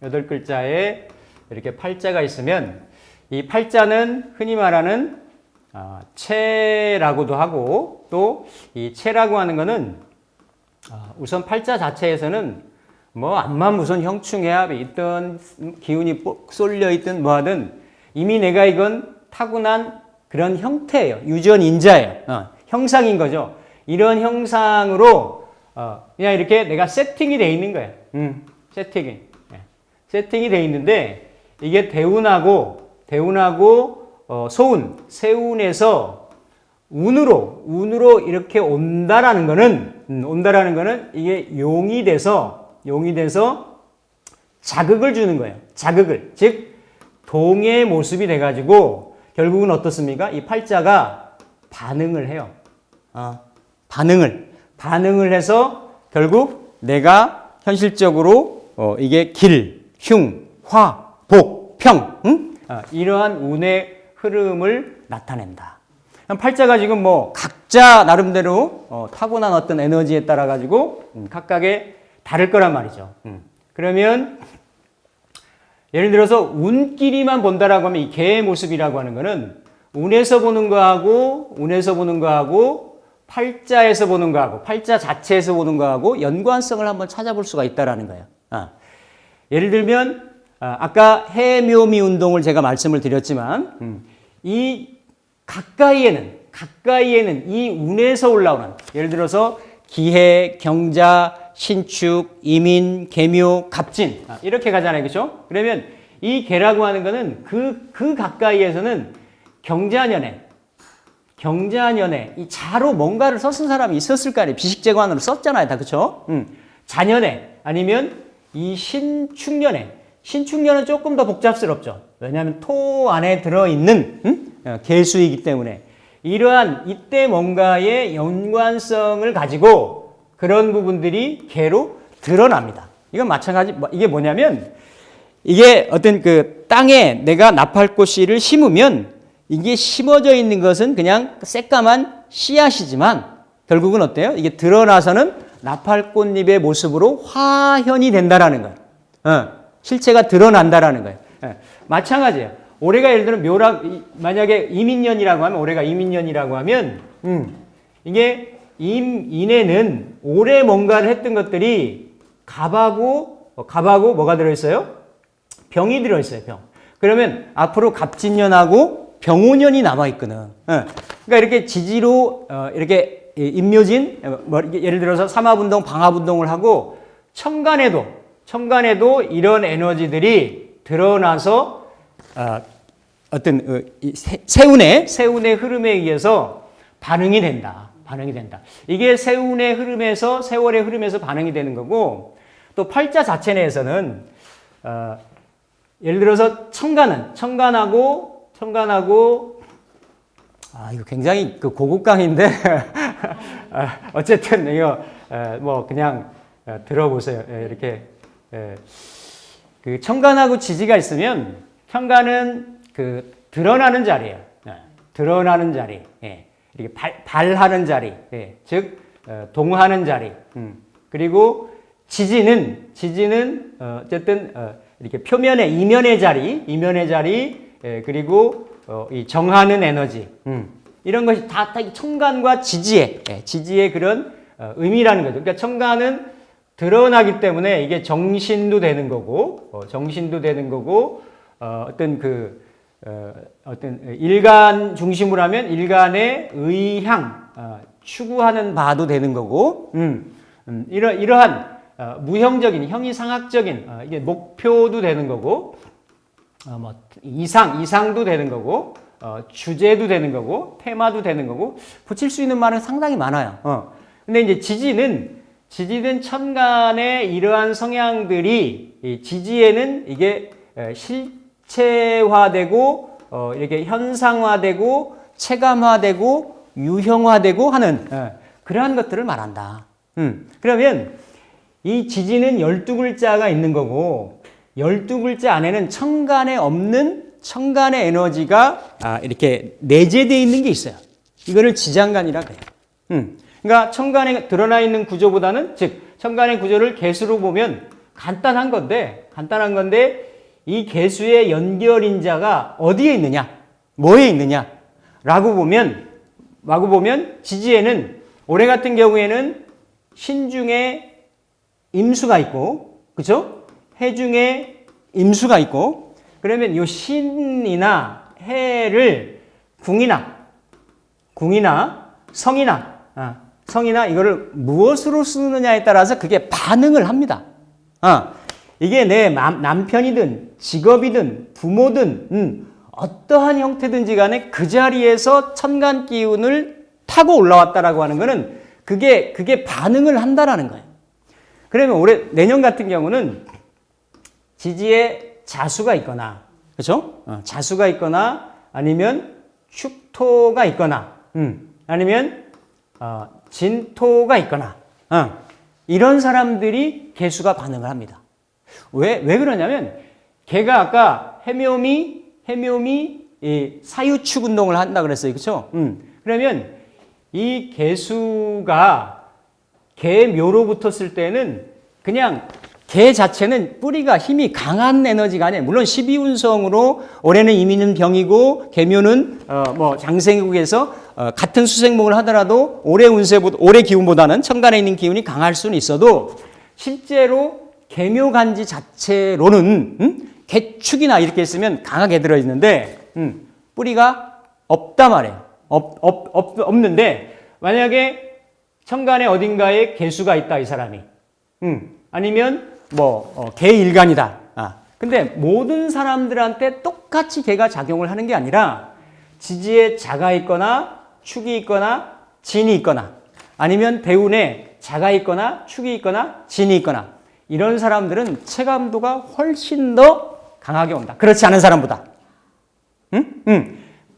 8글자에 이렇게 팔자가 있으면, 이 팔자는 흔히 말하는 체라고도 하고, 또 이 체라고 하는 거는 우선 팔자 자체에서는 암만 무슨 형충해합이 있든 기운이 쏠려 있든 뭐하든 이미 내가 이건 타고난 그런 형태예요. 유전인자예요. 형상인 거죠. 이런 형상으로 그냥 이렇게 내가 세팅이 돼 있는 거예요. 세팅이 돼 있는데, 이게 대운하고 세운에서 운으로 이렇게 온다라는 거는 이게 용이 돼서 자극을 주는 거예요. 즉 동의 모습이 돼가지고 결국은 어떻습니까? 이 팔자가 반응을 해요. 반응을 해서 결국 내가 현실적으로 이게 길, 흉, 화, 복, 평, 이러한 운의 흐름을 나타낸다. 팔자가 지금 뭐 각자 나름대로 타고난 어떤 에너지에 따라 가지고 각각의 다를 거란 말이죠. 그러면 예를 들어서 운끼리만 본다라고 하면 이 개의 모습이라고 하는 거는 운에서 보는 거하고 팔자에서 보는 거하고 팔자 자체에서 보는 거하고 연관성을 한번 찾아볼 수가 있다라는 거예요. 예를 들면 아까 해묘미 운동을 제가 말씀을 드렸지만 이 가까이에는 이 운에서 올라오는 예를 들어서 기해, 경자, 신축, 이민, 계묘, 갑진 이렇게 가잖아요. 그렇죠? 그러면 이 개라고 하는 거는 그 가까이에서는 경자년에 이 자로 뭔가를 썼은 사람이 있었을 거 아니에요. 비식재관으로 썼잖아요. 다 그렇죠? 자년에 아니면 이 신축년은 조금 더 복잡스럽죠. 왜냐하면 토 안에 들어있는 개수이기 때문에 이러한 이때 뭔가의 연관성을 가지고 그런 부분들이 개로 드러납니다. 이건 마찬가지, 이게 뭐냐면 이게 어떤 그 땅에 내가 나팔꽃씨를 심으면 이게 심어져 있는 것은 그냥 새까만 씨앗이지만 결국은 어때요? 이게 드러나서는 나팔꽃잎의 모습으로 화현이 된다라는 거예요. 실체가 드러난다라는 거예요. 마찬가지예요. 올해가 예를 들면 만약에 이민년이라고 하면 올해가 이민년이라고 하면 이게 임인에는 올해 뭔가를 했던 것들이 갑하고 뭐가 들어있어요? 병이 들어있어요. 병. 그러면 앞으로 갑진년하고 병오년이 남아있거든. 그러니까 이렇게 지지로 이렇게 임묘진 예를 들어서 삼합운동, 방합운동을 하고 천간에도 이런 에너지들이 드러나서 어떤 세운의 흐름에 의해서 반응이 된다. 이게 세운의 흐름에서 세월의 흐름에서 반응이 되는 거고 또 팔자 자체 내에서는 예를 들어서 천간하고 이거 굉장히 그 고급 강의인데 어쨌든 이거 뭐 그냥 들어보세요. 이렇게 그 천간하고 지지가 있으면 천간은 그 드러나는 자리예요. 드러나는 자리. 이렇게 발하는 자리, 즉 동하는 자리. 그리고 지지는 어쨌든 이렇게 표면의 이면의 자리, 그리고 이 정하는 에너지. 이런 것이 다 천간과 지지의 그런 의미라는 거죠. 그러니까 천간은 드러나기 때문에 이게 정신도 되는 거고, 어떤 일간 중심으로 하면 일간의 의향, 추구하는 바도 되는 거고, 이러한 무형적인, 형이상학적인 이게 목표도 되는 거고, 뭐 이상도 되는 거고, 주제도 되는 거고, 테마도 되는 거고, 붙일 수 있는 말은 상당히 많아요. 근데 이제 지지는 천간의 이러한 성향들이 지지에는 이게 실체화되고 이렇게 현상화되고 체감화되고 유형화되고 하는 그러한 것들을 말한다. 그러면 이 지지는 12글자가 있는 거고 12글자 안에는 천간에 없는 천간의 에너지가 이렇게 내재되어 있는 게 있어요. 이거를 지장간이라 그래요. 그러니까 천간에 드러나 있는 구조보다는 즉 천간의 구조를 개수로 보면 간단한 건데 이 개수의 연결인자가 어디에 있느냐, 뭐에 있느냐 라고 보면 지지에는 올해 같은 경우에는 신중에 임수가 있고, 그렇죠? 해중에 임수가 있고, 그러면 이 신이나 해를 궁이나 성이나 이거를 무엇으로 쓰느냐에 따라서 그게 반응을 합니다. 이게 내 남편이든 직업이든 부모든 어떠한 형태든지 간에 그 자리에서 천간 기운을 타고 올라왔다라고 하는 거는 그게 반응을 한다라는 거예요. 그러면 내년 같은 경우는 지지에 자수가 있거나, 그렇죠? 자수가 있거나 아니면 축토가 있거나, 아니면 진토가 있거나 이런 사람들이 개수가 반응을 합니다. 왜 그러냐면 개가 아까 해묘미 사유축 운동을 한다 그랬어요. 그렇죠? 그러면 이 개수가 개묘로 붙었을 때는 그냥 개 자체는 뿌리가 힘이 강한 에너지가 아니에요. 물론 12운성으로 올해는 이민은 병이고 개묘는 장생국에서 같은 수생목을 하더라도 올해 기운보다는 천간에 있는 기운이 강할 수는 있어도 실제로 개묘간지 자체로는 개축이나 이렇게 있으면 강하게 들어있는데 뿌리가 없단 말이에요. 없는데 만약에 천간에 어딘가에 개수가 있다 이 사람이 아니면 개일간이다. 근데 모든 사람들한테 똑같이 개가 작용을 하는 게 아니라 지지에 자가 있거나 축이 있거나 진이 있거나 아니면 대운에 자가 있거나 축이 있거나 진이 있거나 이런 사람들은 체감도가 훨씬 더 강하게 온다. 그렇지 않은 사람보다.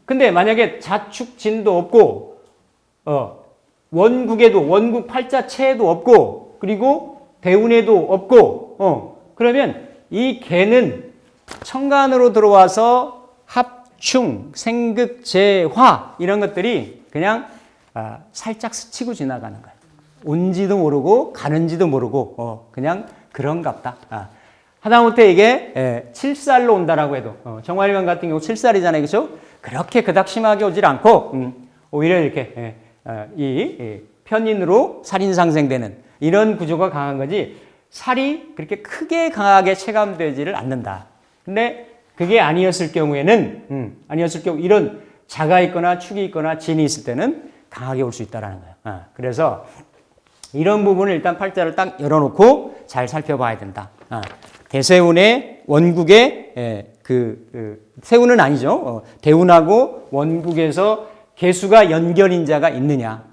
근데 만약에 자축 진도 없고 원국 팔자체에도 없고 그리고 대운에도 없고 그러면 이 개는 천간으로 들어와서 합충, 생극, 재화 이런 것들이 그냥 살짝 스치고 지나가는 거예요. 온지도 모르고 가는지도 모르고 그냥 그런갑다. 하다못해 이게 7살로 온다라고 해도 정화일관 같은 경우 7살이잖아요. 그렇죠? 그렇게 그닥 심하게 오질 않고 오히려 이렇게 이 편인으로 살인상생되는 이런 구조가 강한 거지 살이 그렇게 크게 강하게 체감되지를 않는다. 근데 그게 아니었을 경우에는 이런 자가 있거나 축이 있거나 진이 있을 때는 강하게 올 수 있다라는 거예요. 그래서 이런 부분을 일단 팔자를 딱 열어놓고 잘 살펴봐야 된다. 대세운의 원국의 세운은 아니죠. 대운하고 원국에서 개수가 연결인자가 있느냐.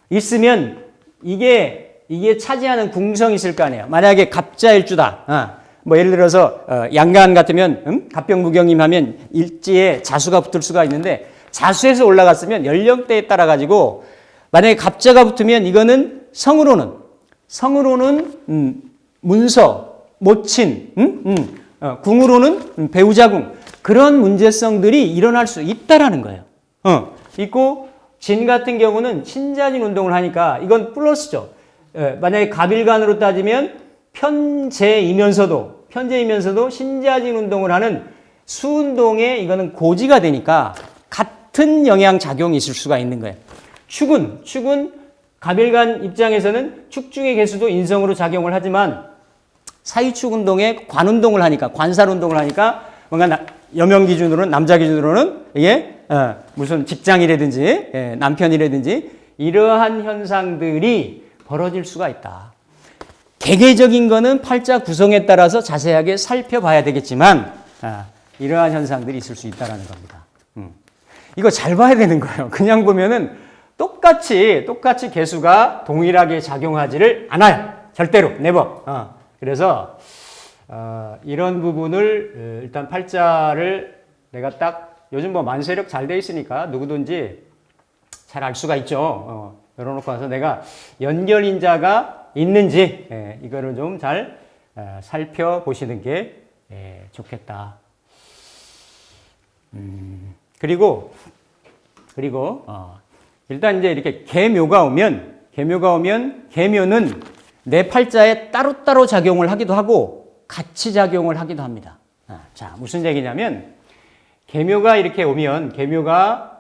있으면 이게 차지하는 궁성이 있을 거 아니에요. 만약에 갑자일주다. 예를 들어서 양간 같으면 갑병무경임 하면 일지에 자수가 붙을 수가 있는데 자수에서 올라갔으면 연령대에 따라 가지고 만약에 갑자가 붙으면 이거는 성으로는 문서, 모친, 궁으로는 배우자궁 그런 문제성들이 일어날 수 있다라는 거예요. 있고 진 같은 경우는 신자진 운동을 하니까 이건 플러스죠. 만약에 갑일간으로 따지면 편제이면서도 신자진 운동을 하는 수운동에 이거는 고지가 되니까 같은 영향 작용이 있을 수가 있는 거예요. 축은 갑일간 입장에서는 축중의 개수도 인성으로 작용을 하지만 사유축 운동에 관운동을 하니까 관살 운동을 하니까 뭔가 여명 기준으로는 남자 기준으로는 이게 무슨 직장이라든지 남편이라든지 이러한 현상들이 벌어질 수가 있다. 개개적인 거는 팔자 구성에 따라서 자세하게 살펴봐야 되겠지만 이러한 현상들이 있을 수 있다는 겁니다. 이거 잘 봐야 되는 거예요. 그냥 보면은 똑같이 개수가 동일하게 작용하지를 않아요. 절대로 never. 그래서 이런 부분을 일단 팔자를 내가 딱 요즘 만세력 잘 돼 있으니까 누구든지 잘 알 수가 있죠. 열어놓고 와서 내가 연결인자가 있는지 이거를 좀 잘 살펴보시는 게 좋겠다. 그리고 일단 이제 이렇게 개묘가 오면 개묘는 내 팔자에 따로따로 작용을 하기도 하고 같이 작용을 하기도 합니다. 자, 무슨 얘기냐면 개묘가 이렇게 오면 개묘가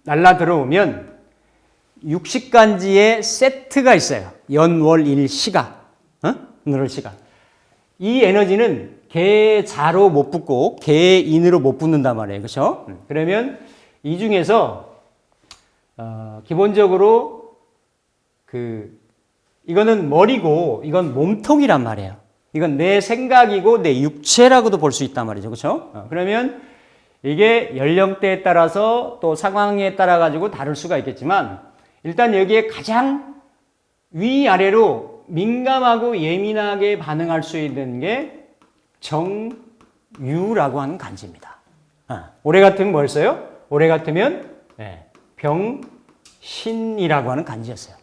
날라 들어오면 육식간지에 세트가 있어요. 연월일시가 월일시가 이 에너지는 개자로 못 붙고 개인으로 못 붙는단 말이에요. 그렇죠? 그러면 이 중에서 기본적으로 이거는 머리고 이건 몸통이란 말이에요. 이건 내 생각이고 내 육체라고도 볼 수 있단 말이죠. 그렇죠? 그러면 이게 연령대에 따라서 또 상황에 따라 가지고 다를 수가 있겠지만 일단 여기에 가장 위아래로 민감하고 예민하게 반응할 수 있는 게 정유라고 하는 간지입니다. 올해 같으면 뭐였어요? 올해 같으면 병신이라고 하는 간지였어요.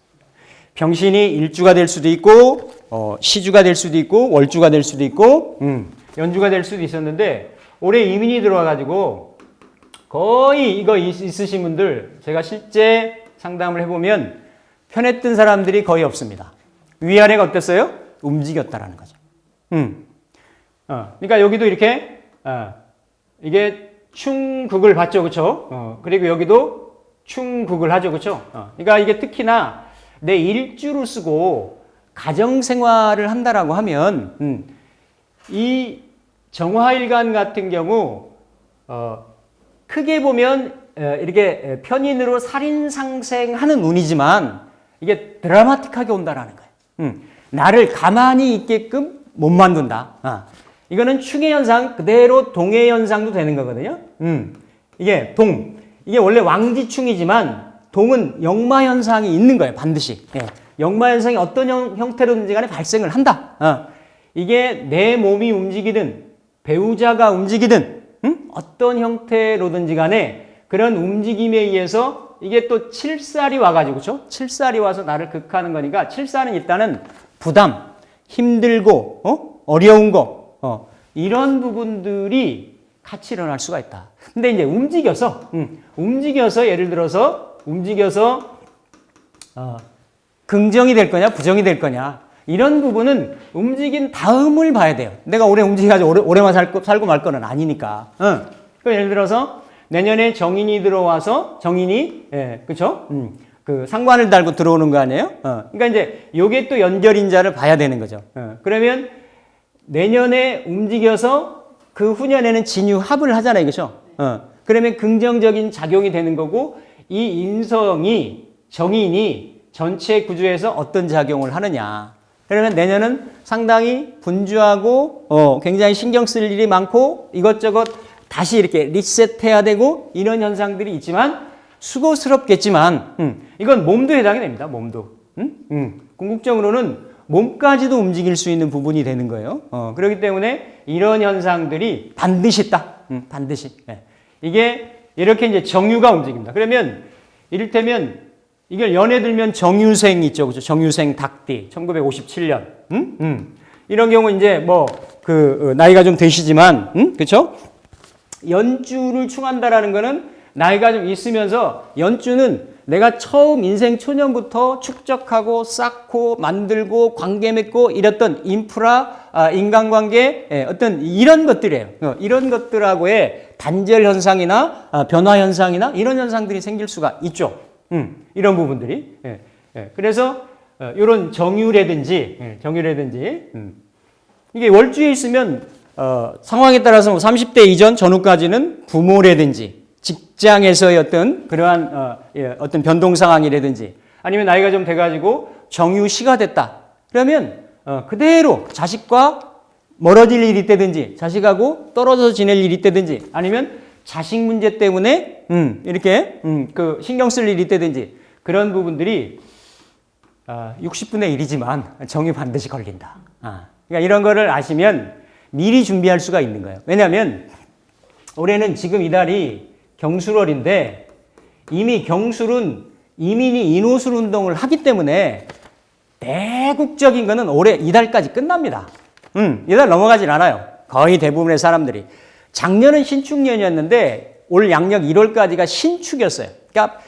병신이 일주가 될 수도 있고 시주가 될 수도 있고 월주가 될 수도 있고 연주가 될 수도 있었는데 올해 이민이 들어와가지고 거의 이거 있으신 분들 제가 실제 상담을 해보면 편에 뜬 사람들이 거의 없습니다. 위아래가 어땠어요? 움직였다라는 거죠. 그러니까 여기도 이렇게 이게 충극을 받죠, 그렇죠? 그리고 여기도 충극을 하죠, 그렇죠? 그러니까 이게 특히나 내 일주를 쓰고 가정 생활을 한다라고 하면 이 정화일간 같은 경우 크게 보면 이렇게 편인으로 살인 상생하는 운이지만 이게 드라마틱하게 온다라는 거예요. 나를 가만히 있게끔 못 만든다. 이거는 충의 현상 그대로 동의 현상도 되는 거거든요. 이게 이게 원래 왕지충이지만 동은 역마 현상이 있는 거예요. 반드시. 역마 현상이 어떤 형태로든지 간에 발생을 한다. 이게 내 몸이 움직이든 배우자가 움직이든 어떤 형태로든지 간에 그런 움직임에 의해서 이게 또 칠살이 와가지고 그렇죠? 칠살이 와서 나를 극하는 거니까 칠살은 일단은 부담, 힘들고 어려운 거 이런 부분들이 같이 일어날 수가 있다. 근데 이제 움직여서 예를 들어서 긍정이 될 거냐 부정이 될 거냐 이런 부분은 움직인 다음을 봐야 돼요. 내가 오래 움직여가지고 오래만 살고 말 거는 아니니까. 그럼 예를 들어서 내년에 정인이 들어와서 그렇죠? 그 상관을 달고 들어오는 거 아니에요? 그러니까 이제 요게 또 연결인자를 봐야 되는 거죠. 그러면 내년에 움직여서 그 후년에는 진유합을 하잖아요, 그렇죠? 그러면 긍정적인 작용이 되는 거고 이 정인이 전체 구조에서 어떤 작용을 하느냐. 그러면 내년은 상당히 분주하고 굉장히 신경 쓸 일이 많고 이것저것 다시 이렇게 리셋해야 되고 이런 현상들이 있지만 수고스럽겠지만 이건 몸도 해당이 됩니다. 몸도. 궁극적으로는 몸까지도 움직일 수 있는 부분이 되는 거예요. 그렇기 때문에 이런 현상들이 반드시 있다. 반드시. 이게 이렇게 이제 정유가 움직입니다. 그러면 이를테면 이걸 연애 들면 정유생 있죠. 그죠? 정유생 닭띠 1957년. 이런 경우 이제 나이가 좀 되시지만 그렇죠? 연주를 충한다라는 거는 나이가 좀 있으면서 연주는 내가 처음 인생 초년부터 축적하고 쌓고 만들고 관계 맺고 이랬던 인프라, 인간관계 어떤 이런 것들이에요. 이런 것들하고의 단절 현상이나 변화 현상이나 이런 현상들이 생길 수가 있죠. 이런 부분들이. 그래서 이런 정유라든지 이게 월주에 있으면 상황에 따라서 30대 이전 전후까지는 부모라든지 직장에서의 어떤 그러한 어떤 변동 상황이라든지 아니면 나이가 좀 돼가지고 정유시가 됐다. 그러면 그대로 자식과 멀어질 일이 있다든지 자식하고 떨어져 지낼 일이 있다든지 아니면 자식 문제 때문에 이렇게 그 신경 쓸 일이 있다든지 그런 부분들이 60분의 1이지만 정유 반드시 걸린다. 그러니까 이런 거를 아시면 미리 준비할 수가 있는 거예요. 왜냐하면 올해는 지금 이달이 경술월인데 이미 경술은 이민이 인호술 운동을 하기 때문에 대국적인 거는 올해 이달까지 끝납니다. 이달 넘어가진 않아요. 거의 대부분의 사람들이. 작년은 신축년이었는데 올 양력 1월까지가 신축이었어요. 그러니까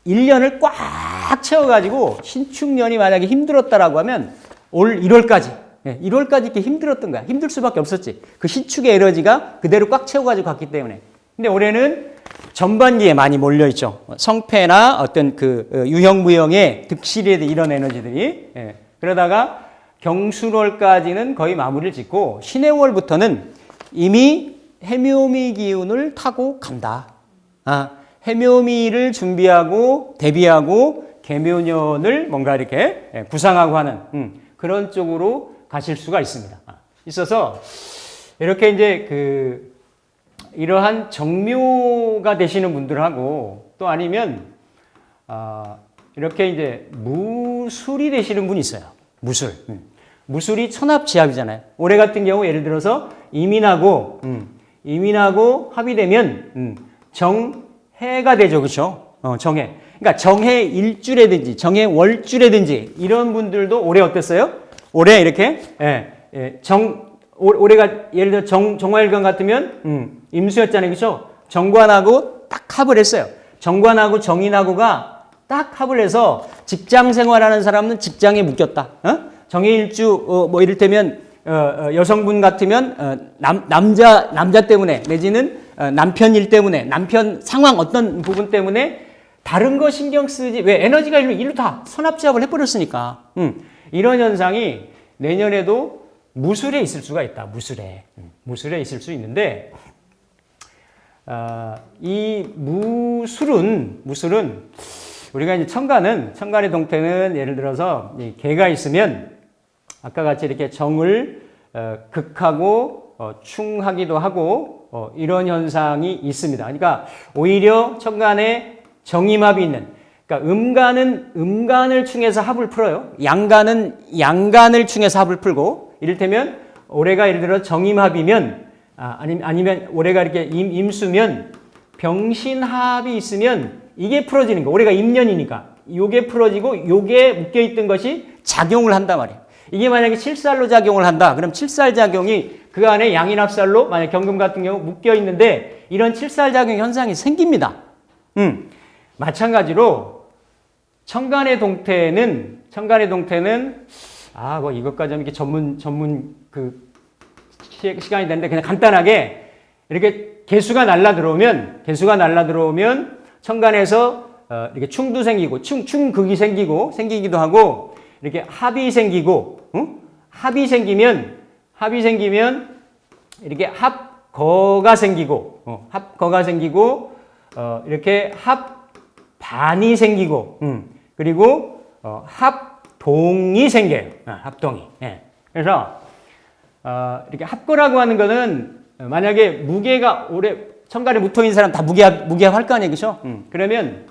1년을 꽉 채워가지고 신축년이 만약에 힘들었다라고 하면 올 1월까지 1월까지 이렇게 힘들었던 거야. 힘들 수밖에 없었지. 그 신축의 에너지가 그대로 꽉 채워가지고 갔기 때문에. 근데 올해는 전반기에 많이 몰려있죠. 성패나 어떤 그 유형무형의 득실에 이런 에너지들이. 그러다가 경술월까지는 거의 마무리를 짓고 신해월부터는 이미 해묘미 기운을 타고 간다. 해묘미를 준비하고 대비하고 개묘년을 뭔가 이렇게 구상하고 하는 그런 쪽으로 가실 수가 있습니다. 있어서 이렇게 이제 이러한 정묘가 되시는 분들하고 또 아니면 이렇게 이제 무술이 되시는 분이 있어요. 무술이 천합지합이잖아요. 올해 같은 경우 예를 들어서 이민하고 이민하고 합의되면 정해가 되죠. 그렇죠? 정해. 그러니까 정해일주라든지 정해월주라든지 이런 분들도 올해 어땠어요? 올해 이렇게 올해가 예를 들어 정화일관 같으면 임수였잖아요. 그렇죠? 정관하고 딱 합을 했어요. 정관하고 정인하고가 딱 합을 해서 직장 생활하는 사람은 직장에 묶였다. 정해일주 뭐 이를테면 여성분 같으면 남자 때문에 내지는 남편 일 때문에 남편 상황 어떤 부분 때문에 다른 거 신경 쓰지 왜 에너지가 일로 다 선합지합을 해버렸으니까 이런 현상이 내년에도 무술에 있을 수가 있다. 무술에 있을 수 있는데 이 무술은 우리가 이제 천간의 동태는 예를 들어서 개가 있으면 아까 같이 이렇게 정을 극하고 충하기도 하고 이런 현상이 있습니다. 그러니까 오히려 천간에 정임합이 있는 그러니까 음간을 충해서 합을 풀어요. 양간을 충해서 합을 풀고 이를테면 올해가 예를 들어 정임합이면 아니면 올해가 이렇게 임수면 병신합이 있으면 이게 풀어지는 거. 올해가 임년이니까 요게 풀어지고 요게 묶여있던 것이 작용을 한단 말이에요. 이게 만약에 칠살로 작용을 한다. 그럼 칠살 작용이 그 안에 양인합살로 만약 경금 같은 경우 묶여있는데 이런 칠살 작용 현상이 생깁니다. 마찬가지로 천간의 동태는 뭐 이것까지 하면 이렇게 전문 그 시간이 되는데 그냥 간단하게 이렇게 개수가 날라 들어오면 천간에서 이렇게 충도 생기고 충극이 생기기도 하고 이렇게 합이 생기고 합이 생기면 이렇게 합거가 생기고 이렇게 합반이 생기고 그리고 합동이 생겨요. 합동이. 그래서 이렇게 합거라고 하는 거는 만약에 무게가 올해 천간에 무토인 사람 다 무게합 할 거 아니에요. 그죠? 그러면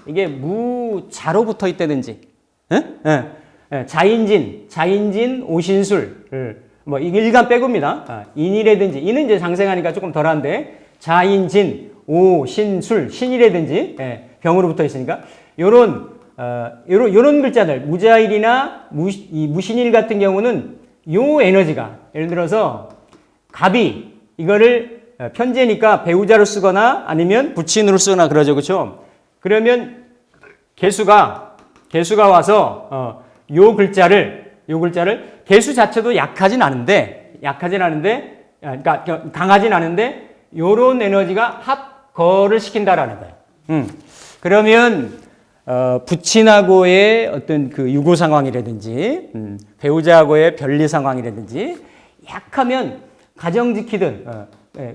이게 무자로 붙어 있다든지 자인진, 오신술 뭐 이게 일간 빼고입니다. 인이라든지 인은 이제 장생하니까 조금 덜한데 자인진, 오신술, 신이라든지 병으로 붙어 있으니까 요런 글자들 무자일이나 무신일 같은 경우는 요 에너지가 예를 들어서 갑이 이거를 편제니까 배우자로 쓰거나 아니면 부친으로 쓰거나 그러죠. 그렇죠? 그러면 개수가 와서 요 글자를 개수 자체도 약하진 않은데 그러니까 강하진 않은데 요런 에너지가 합거를 시킨다라는 거예요. 그러면 부친하고의 어떤 그 유고 상황이라든지 배우자하고의 변리 상황이라든지 약하면 가정 지키든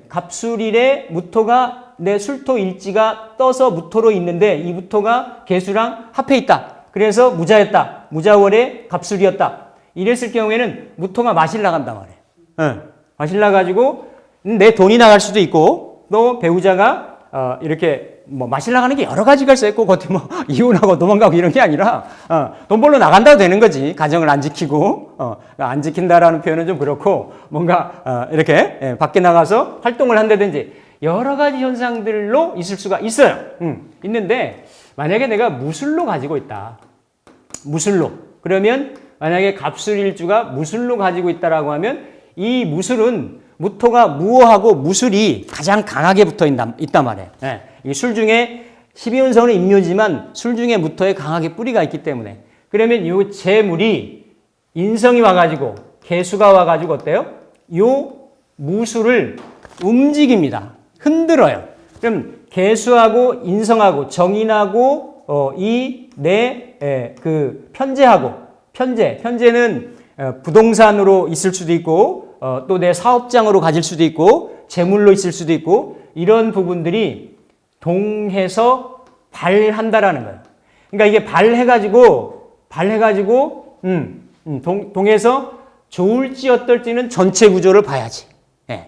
갑술일에 무토가 내 술토 일지가 떠서 무토로 있는데 이 무토가 개수랑 합해 있다. 그래서 무자였다. 무자월에 갑술이었다. 이랬을 경우에는 무토가 마실 나간단 말이에요. 마실 나가지고 내 돈이 나갈 수도 있고 또 배우자가 이렇게 뭐 마실 나가는 게 여러 가지가 있어요. 꼭 어떻게 뭐 이혼하고 도망가고 이런 게 아니라 돈 벌러 나간다고 되는 거지. 가정을 안 지키고 안 지킨다라는 표현은 좀 그렇고 뭔가 이렇게 밖에 나가서 활동을 한다든지 여러 가지 현상들로 있을 수가 있어요. 있는데 만약에 내가 무술로 가지고 있다. 무술로. 그러면 만약에 갑술일주가 무술로 가지고 있다라고 하면 이 무술은 무토가 무호하고 무술이 가장 강하게 붙어 있단 말이에요. 이 술 중에 12운성은 임묘지만 술 중에 무토에 강하게 뿌리가 있기 때문에 그러면 이 재물이 인성이 와가지고 개수가 와가지고 어때요? 요 무술을 움직입니다. 흔들어요. 그럼 개수하고 인성하고 정인하고 이 내 그 편제는 부동산으로 있을 수도 있고 또 내 사업장으로 가질 수도 있고 재물로 있을 수도 있고 이런 부분들이 동해서 발한다라는 거예요. 그러니까 이게 발해가지고 동해서 좋을지 어떨지는 전체 구조를 봐야지.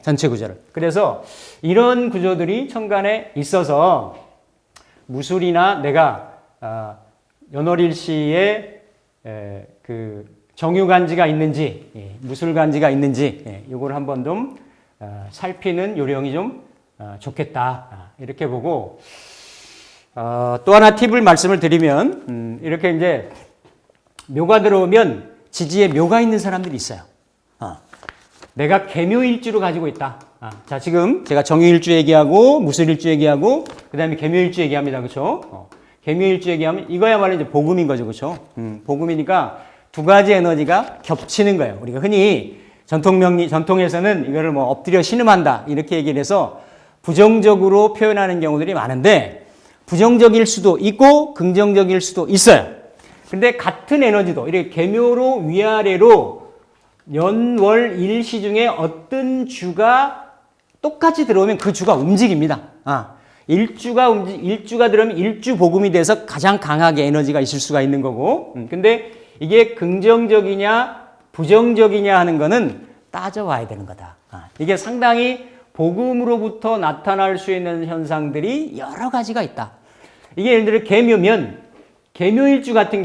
전체 구조를. 그래서 이런 구조들이 천간에 있어서 무술이나 내가 연월일시에 그 정유간지가 있는지 무술간지가 있는지 이걸 한번 좀 살피는 요령이 좀 좋겠다. 이렇게 보고 또 하나 팁을 말씀을 드리면 이렇게 이제 묘가 들어오면 지지에 묘가 있는 사람들이 있어요. 내가 계묘일주를 가지고 있다. 자, 지금 제가 정유일주 얘기하고 무술일주 얘기하고 그다음에 계묘일주 얘기합니다. 그렇죠? 계묘일주 얘기하면 이거야말로 이제 복음인 거죠. 그렇죠? 복음이니까 두 가지 에너지가 겹치는 거예요. 우리가 흔히 전통에서는 이거를 뭐 엎드려 신음한다 이렇게 얘기를 해서 부정적으로 표현하는 경우들이 많은데 부정적일 수도 있고 긍정적일 수도 있어요. 근데 같은 에너지도 이렇게 계묘로 위아래로 연, 월, 일, 시 중에 어떤 주가 똑같이 들어오면 그 주가 움직입니다. 일주가 들어오면 일주 복음이 돼서 가장 강하게 에너지가 있을 수가 있는 거고. 근데 이게 긍정적이냐 부정적이냐 하는 거는 따져와야 되는 거다. 이게 상당히 복음으로부터 나타날 수 있는 현상들이 여러 가지가 있다. 이게 예를 들어 계묘면 계묘일주 같은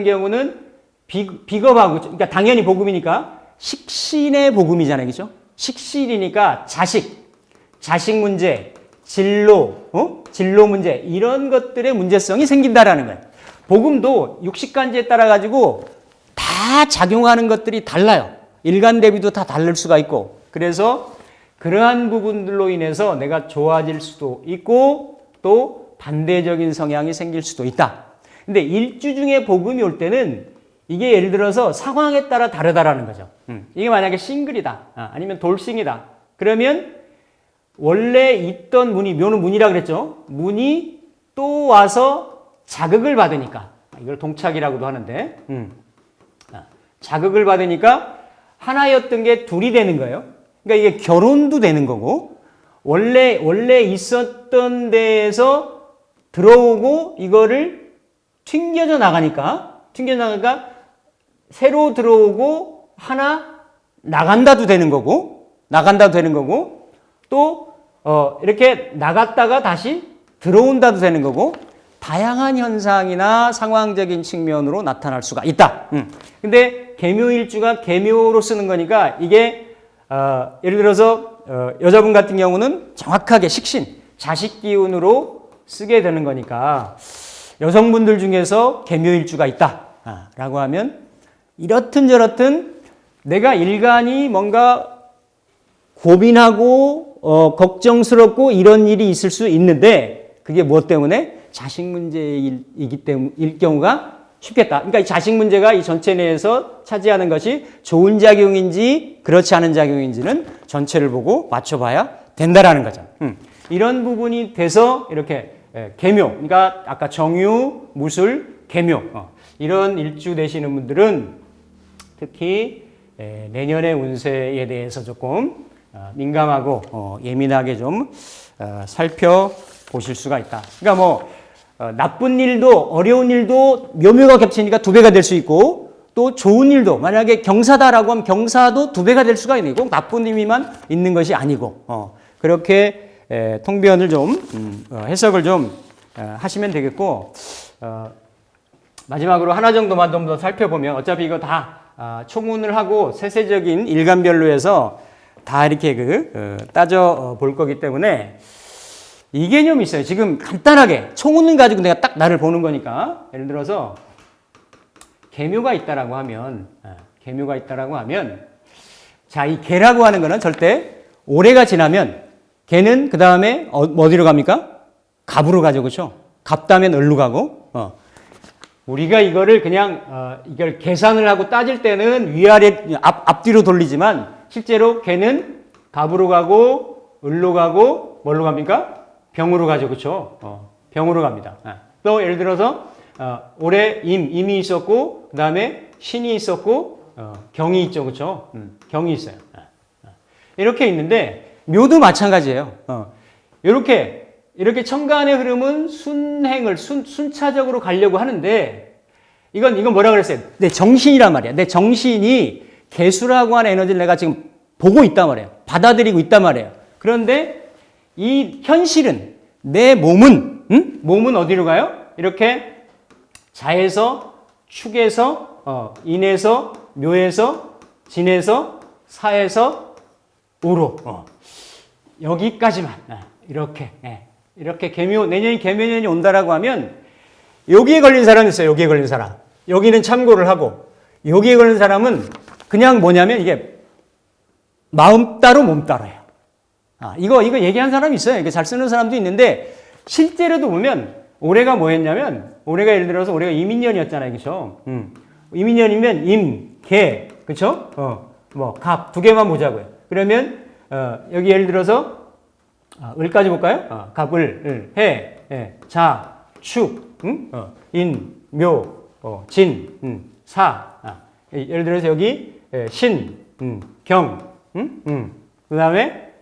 경우는 비겁하고, 그러니까 당연히 복음이니까 식신의 복음이잖아요. 그죠? 식신이니까 자식 문제, 진로 문제, 이런 것들의 문제성이 생긴다라는 거예요. 복음도 육식간지에 따라 가지고 다 작용하는 것들이 달라요. 일간 대비도 다 다를 수가 있고. 그래서 그러한 부분들로 인해서 내가 좋아질 수도 있고 또 반대적인 성향이 생길 수도 있다. 근데 일주 중에 복음이 올 때는 이게 예를 들어서 상황에 따라 다르다라는 거죠. 이게 만약에 싱글이다. 아니면 돌싱이다. 그러면 원래 있던 문이, 묘는 문이라 그랬죠. 문이 또 와서 자극을 받으니까, 이걸 동착이라고도 하는데, 자극을 받으니까 하나였던 게 둘이 되는 거예요. 그러니까 이게 결혼도 되는 거고, 원래 있었던 데에서 들어오고 이거를 튕겨져 나가니까 새로 들어오고 하나 나간다도 되는 거고 또 이렇게 나갔다가 다시 들어온다도 되는 거고 다양한 현상이나 상황적인 측면으로 나타날 수가 있다. 근데 계묘일주가 계묘로 쓰는 거니까 이게 예를 들어서 여자분 같은 경우는 정확하게 식신, 자식 기운으로 쓰게 되는 거니까 여성분들 중에서 계묘일주가 있다 라고 하면 이렇든 저렇든 내가 일간이 뭔가 고민하고 걱정스럽고 이런 일이 있을 수 있는데 그게 무엇 때문에? 자식 문제일 경우가 쉽겠다. 그러니까 이 자식 문제가 이 전체 내에서 차지하는 것이 좋은 작용인지 그렇지 않은 작용인지는 전체를 보고 맞춰봐야 된다라는 거죠. 이런 부분이 돼서 이렇게 계묘, 그러니까 아까 정유, 무술, 계묘 이런 일주 되시는 분들은 특히 내년의 운세에 대해서 조금 민감하고 예민하게 좀 살펴보실 수가 있다. 그러니까 뭐 나쁜 일도 어려운 일도 묘묘가 겹치니까 두 배가 될 수 있고 또 좋은 일도 만약에 경사다라고 하면 경사도 두 배가 될 수가 있는 거고 나쁜 의미만 있는 것이 아니고 그렇게 통변을 좀 해석을 좀 하시면 되겠고 마지막으로 하나 정도만 좀 더 살펴보면 어차피 이거 다 총운을 하고 세세적인 일간별로 해서 다 이렇게 따져 볼 거기 때문에 이 개념이 있어요. 지금 간단하게 총운을 가지고 내가 딱 나를 보는 거니까 예를 들어서 계묘가 있다라고 하면 자, 이 개라고 하는 거는 절대 올해가 지나면 개는 그 다음에 어디로 갑니까? 갑으로 가죠. 그렇죠? 갑다면 을로 가고 우리가 이거를 그냥 이걸 계산을 하고 따질 때는 위아래 앞뒤로 돌리지만 실제로 개는 갑으로 가고 을로 가고 뭘로 갑니까? 병으로 가죠. 그렇죠? 병으로 갑니다. 또 예를 들어서 올해 임이 있었고 그다음에 신이 있었고 경이 있죠. 그렇죠? 경이 있어요. 이렇게 있는데 묘도 마찬가지예요. 이렇게 천간의 흐름은 순차적으로 가려고 하는데 이건 뭐라 그랬어요? 내 정신이란 말이야. 내 정신이 개수라고 하는 에너지를 내가 지금 보고 있단 말이에요. 받아들이고 있단 말이에요. 그런데 이 현실은 내 몸은 어디로 가요? 이렇게 자에서 축에서 인에서 묘에서 진에서 사에서 오로. 여기까지만. 이렇게. 이렇게 내년이 개묘년이 온다라고 하면 여기에 걸린 사람이 있어요. 여기에 걸린 사람. 여기는 참고를 하고 여기에 걸린 사람은 그냥 뭐냐면 이게 마음 따로 몸 따로예요. 이거 얘기한 사람이 있어요. 이게 잘 쓰는 사람도 있는데 실제로도 보면 올해가 뭐였냐면 올해가 예를 들어서 올해가 이민년이었잖아요. 그렇죠? 이민년이면 임, 개, 그렇죠? 갑 두 개만 보자고요. 그러면 여기 예를 들어서 을까지 볼까요? 갑, 을, 해, 자, 축, 인, 묘, 진, 사. 예를 들어서 여기 신, 경, 그 다음에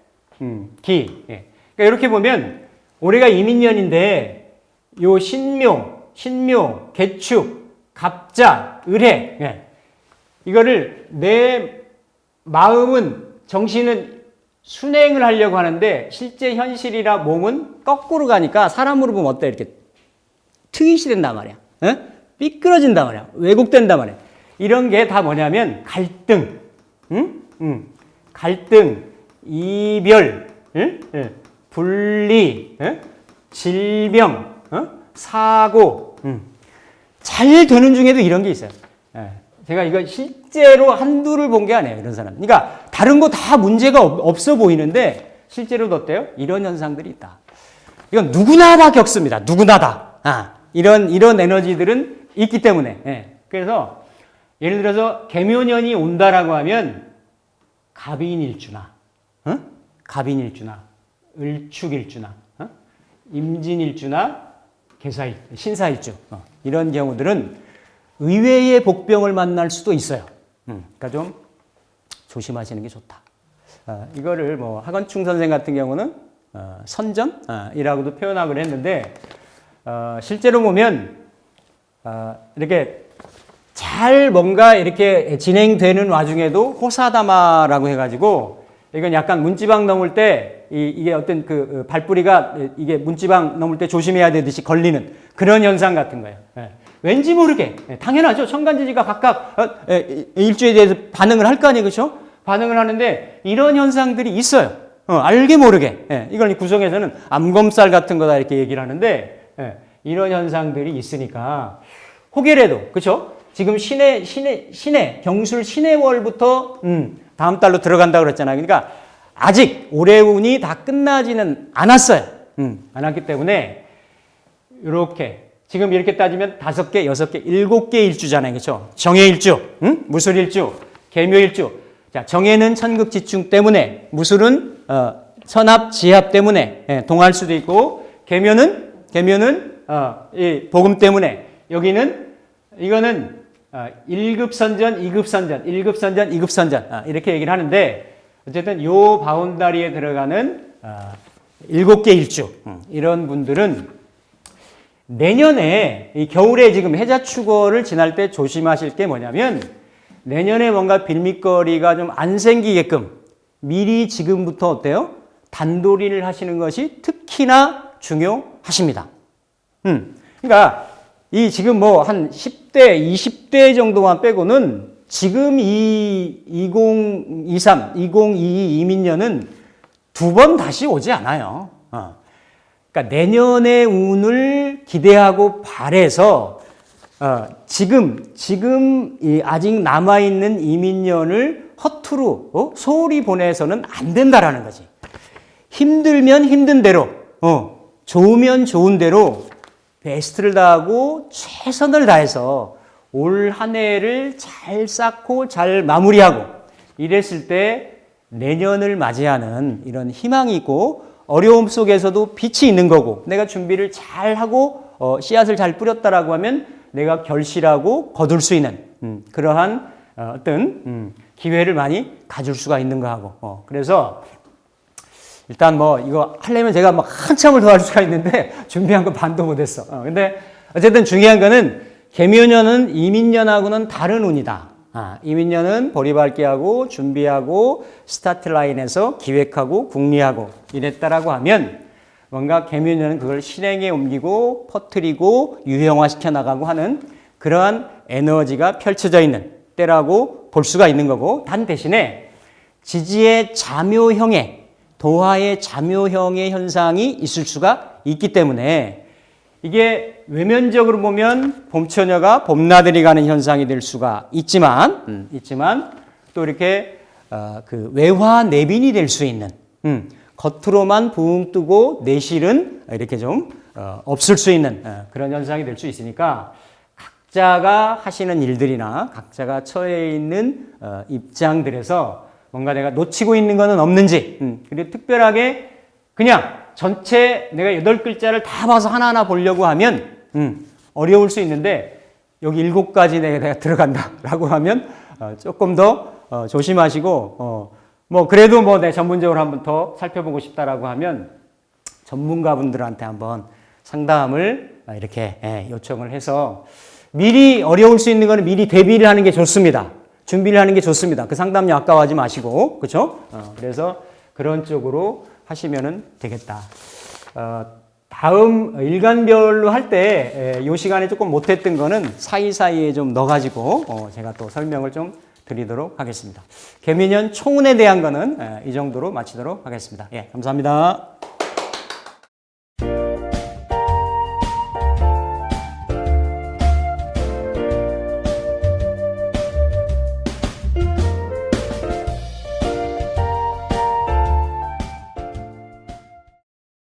기. 그러니까 이렇게 보면 올해가 이민년인데 요 신묘, 개축, 갑자, 을해. 이거를 내 마음은 정신은 순행을 하려고 하는데 실제 현실이라 몸은 거꾸로 가니까 사람으로 보면 어때? 이렇게 트윗이 된단 말이야. 삐뚤어진단 말이야. 왜곡된단 말이야. 이런 게 다 뭐냐면 갈등, 갈등, 이별, 분리, 질병, 사고. 잘 되는 중에도 이런 게 있어요. 제가 이거 실제로 한두를 본 게 아니에요. 이런 사람. 그러니까 다른 거 다 문제가 없어 보이는데 실제로도 어때요? 이런 현상들이 있다. 이건 누구나 다 겪습니다. 누구나 다. 이런 에너지들은 있기 때문에. 그래서 예를 들어서 개묘년이 온다라고 하면 갑인일주나, 갑인일주나, 을축일주나, 임진일주나, 신사일주 이런 경우들은 의외의 복병을 만날 수도 있어요. 그러니까 좀 조심하시는 게 좋다. 이거를 뭐 하건충 선생 같은 경우는 선전이라고도 표현하기로 했는데 실제로 보면 이렇게 잘 뭔가 이렇게 진행되는 와중에도 호사다마라고 해가지고 이건 약간 문지방 넘을 때 이게 어떤 그 발뿌리가 이게 문지방 넘을 때 조심해야 되듯이 걸리는 그런 현상 같은 거예요. 왠지 모르게 당연하죠. 천간지지가 각각 일주에 대해서 반응을 할 거 아니에요, 그렇죠? 반응을 하는데 이런 현상들이 있어요. 알게 모르게 이걸 구성에서는 암검살 같은 거다 이렇게 얘기를 하는데 이런 현상들이 있으니까 혹여라도 그렇죠? 지금 신해 경술 신해월부터 다음 달로 들어간다고 그랬잖아요. 그러니까 아직 올해 운이 다 끝나지는 않았어요. 않았기 때문에 이렇게 지금 이렇게 따지면 5개, 6개, 7개 일주잖아요. 그렇죠? 정해일주, 무술일주, 개묘일주. 자, 정해는 천극지충 때문에, 무술은 선합, 지합 때문에 동할 수도 있고, 개묘는 이 복음 때문에, 이거는 1급 선전, 2급 선전, 1급 선전, 2급 선전 이렇게 얘기를 하는데 어쨌든 요 바운다리에 들어가는 7개 일주 이런 분들은 내년에 이 겨울에 지금 해자축월을 지날 때 조심하실 게 뭐냐면 내년에 뭔가 빌미거리가 좀 안 생기게끔 미리 지금부터 어때요? 단도리를 하시는 것이 특히나 중요하십니다. 그러니까 이 지금 뭐 한 10대, 20대 정도만 빼고는 지금 이 2023, 2022 이민년은 2번 다시 오지 않아요. 그러니까 내년의 운을 기대하고 바래서 지금 아직 남아있는 이민년을 허투루 소홀히 보내서는 안 된다라는 거지. 힘들면 힘든 대로, 좋으면 좋은 대로 베스트를 다하고 최선을 다해서 올 한 해를 잘 쌓고 잘 마무리하고 이랬을 때 내년을 맞이하는 이런 희망이 있고 어려움 속에서도 빛이 있는 거고 내가 준비를 잘 하고 씨앗을 잘 뿌렸다라고 하면 내가 결실하고 거둘 수 있는 그러한 어떤 기회를 많이 가질 수가 있는 거하고 그래서 일단 뭐 이거 하려면 제가 막 한참을 더 할 수가 있는데 준비한 거 반도 못했어. 근데 어쨌든 중요한 거는 개묘년은 이민년하고는 다른 운이다. 이민년은 보리밟기 하고 준비하고 스타트 라인에서 기획하고 궁리하고 이랬다라고 하면 뭔가 개묘년은 그걸 실행에 옮기고 퍼뜨리고 유형화시켜 나가고 하는 그러한 에너지가 펼쳐져 있는 때라고 볼 수가 있는 거고 단 대신에 지지의 자묘형의 도화의 자묘형의 현상이 있을 수가 있기 때문에 이게 외면적으로 보면 봄처녀가 봄나들이 가는 현상이 될 수가 있지만 또 이렇게 그 외화 내빈이 될 수 있는 겉으로만 붕 뜨고 내실은 이렇게 좀 없을 수 있는 그런 현상이 될 수 있으니까 각자가 하시는 일들이나 각자가 처해 있는 입장들에서 뭔가 내가 놓치고 있는 것은 없는지 그리고 특별하게 그냥 전체 내가 8글자를 다 봐서 하나하나 보려고 하면 어려울 수 있는데 여기 7가지 내가 들어간다라고 하면 조금 더 조심하시고 뭐 그래도 뭐 내 전문적으로 한번 더 살펴보고 싶다라고 하면 전문가분들한테 한번 상담을 이렇게 요청을 해서 미리 어려울 수 있는 거는 미리 대비를 하는 게 좋습니다. 준비를 하는 게 좋습니다. 그 상담료 아까워하지 마시고 그렇죠? 그래서 그런 쪽으로 하시면은 되겠다. 다음 일간별로 할 때 이 시간에 조금 못했던 거는 사이사이에 좀 넣어가지고 제가 또 설명을 좀 드리도록 하겠습니다. 개미년 총운에 대한 거는 이 정도로 마치도록 하겠습니다. 예, 감사합니다.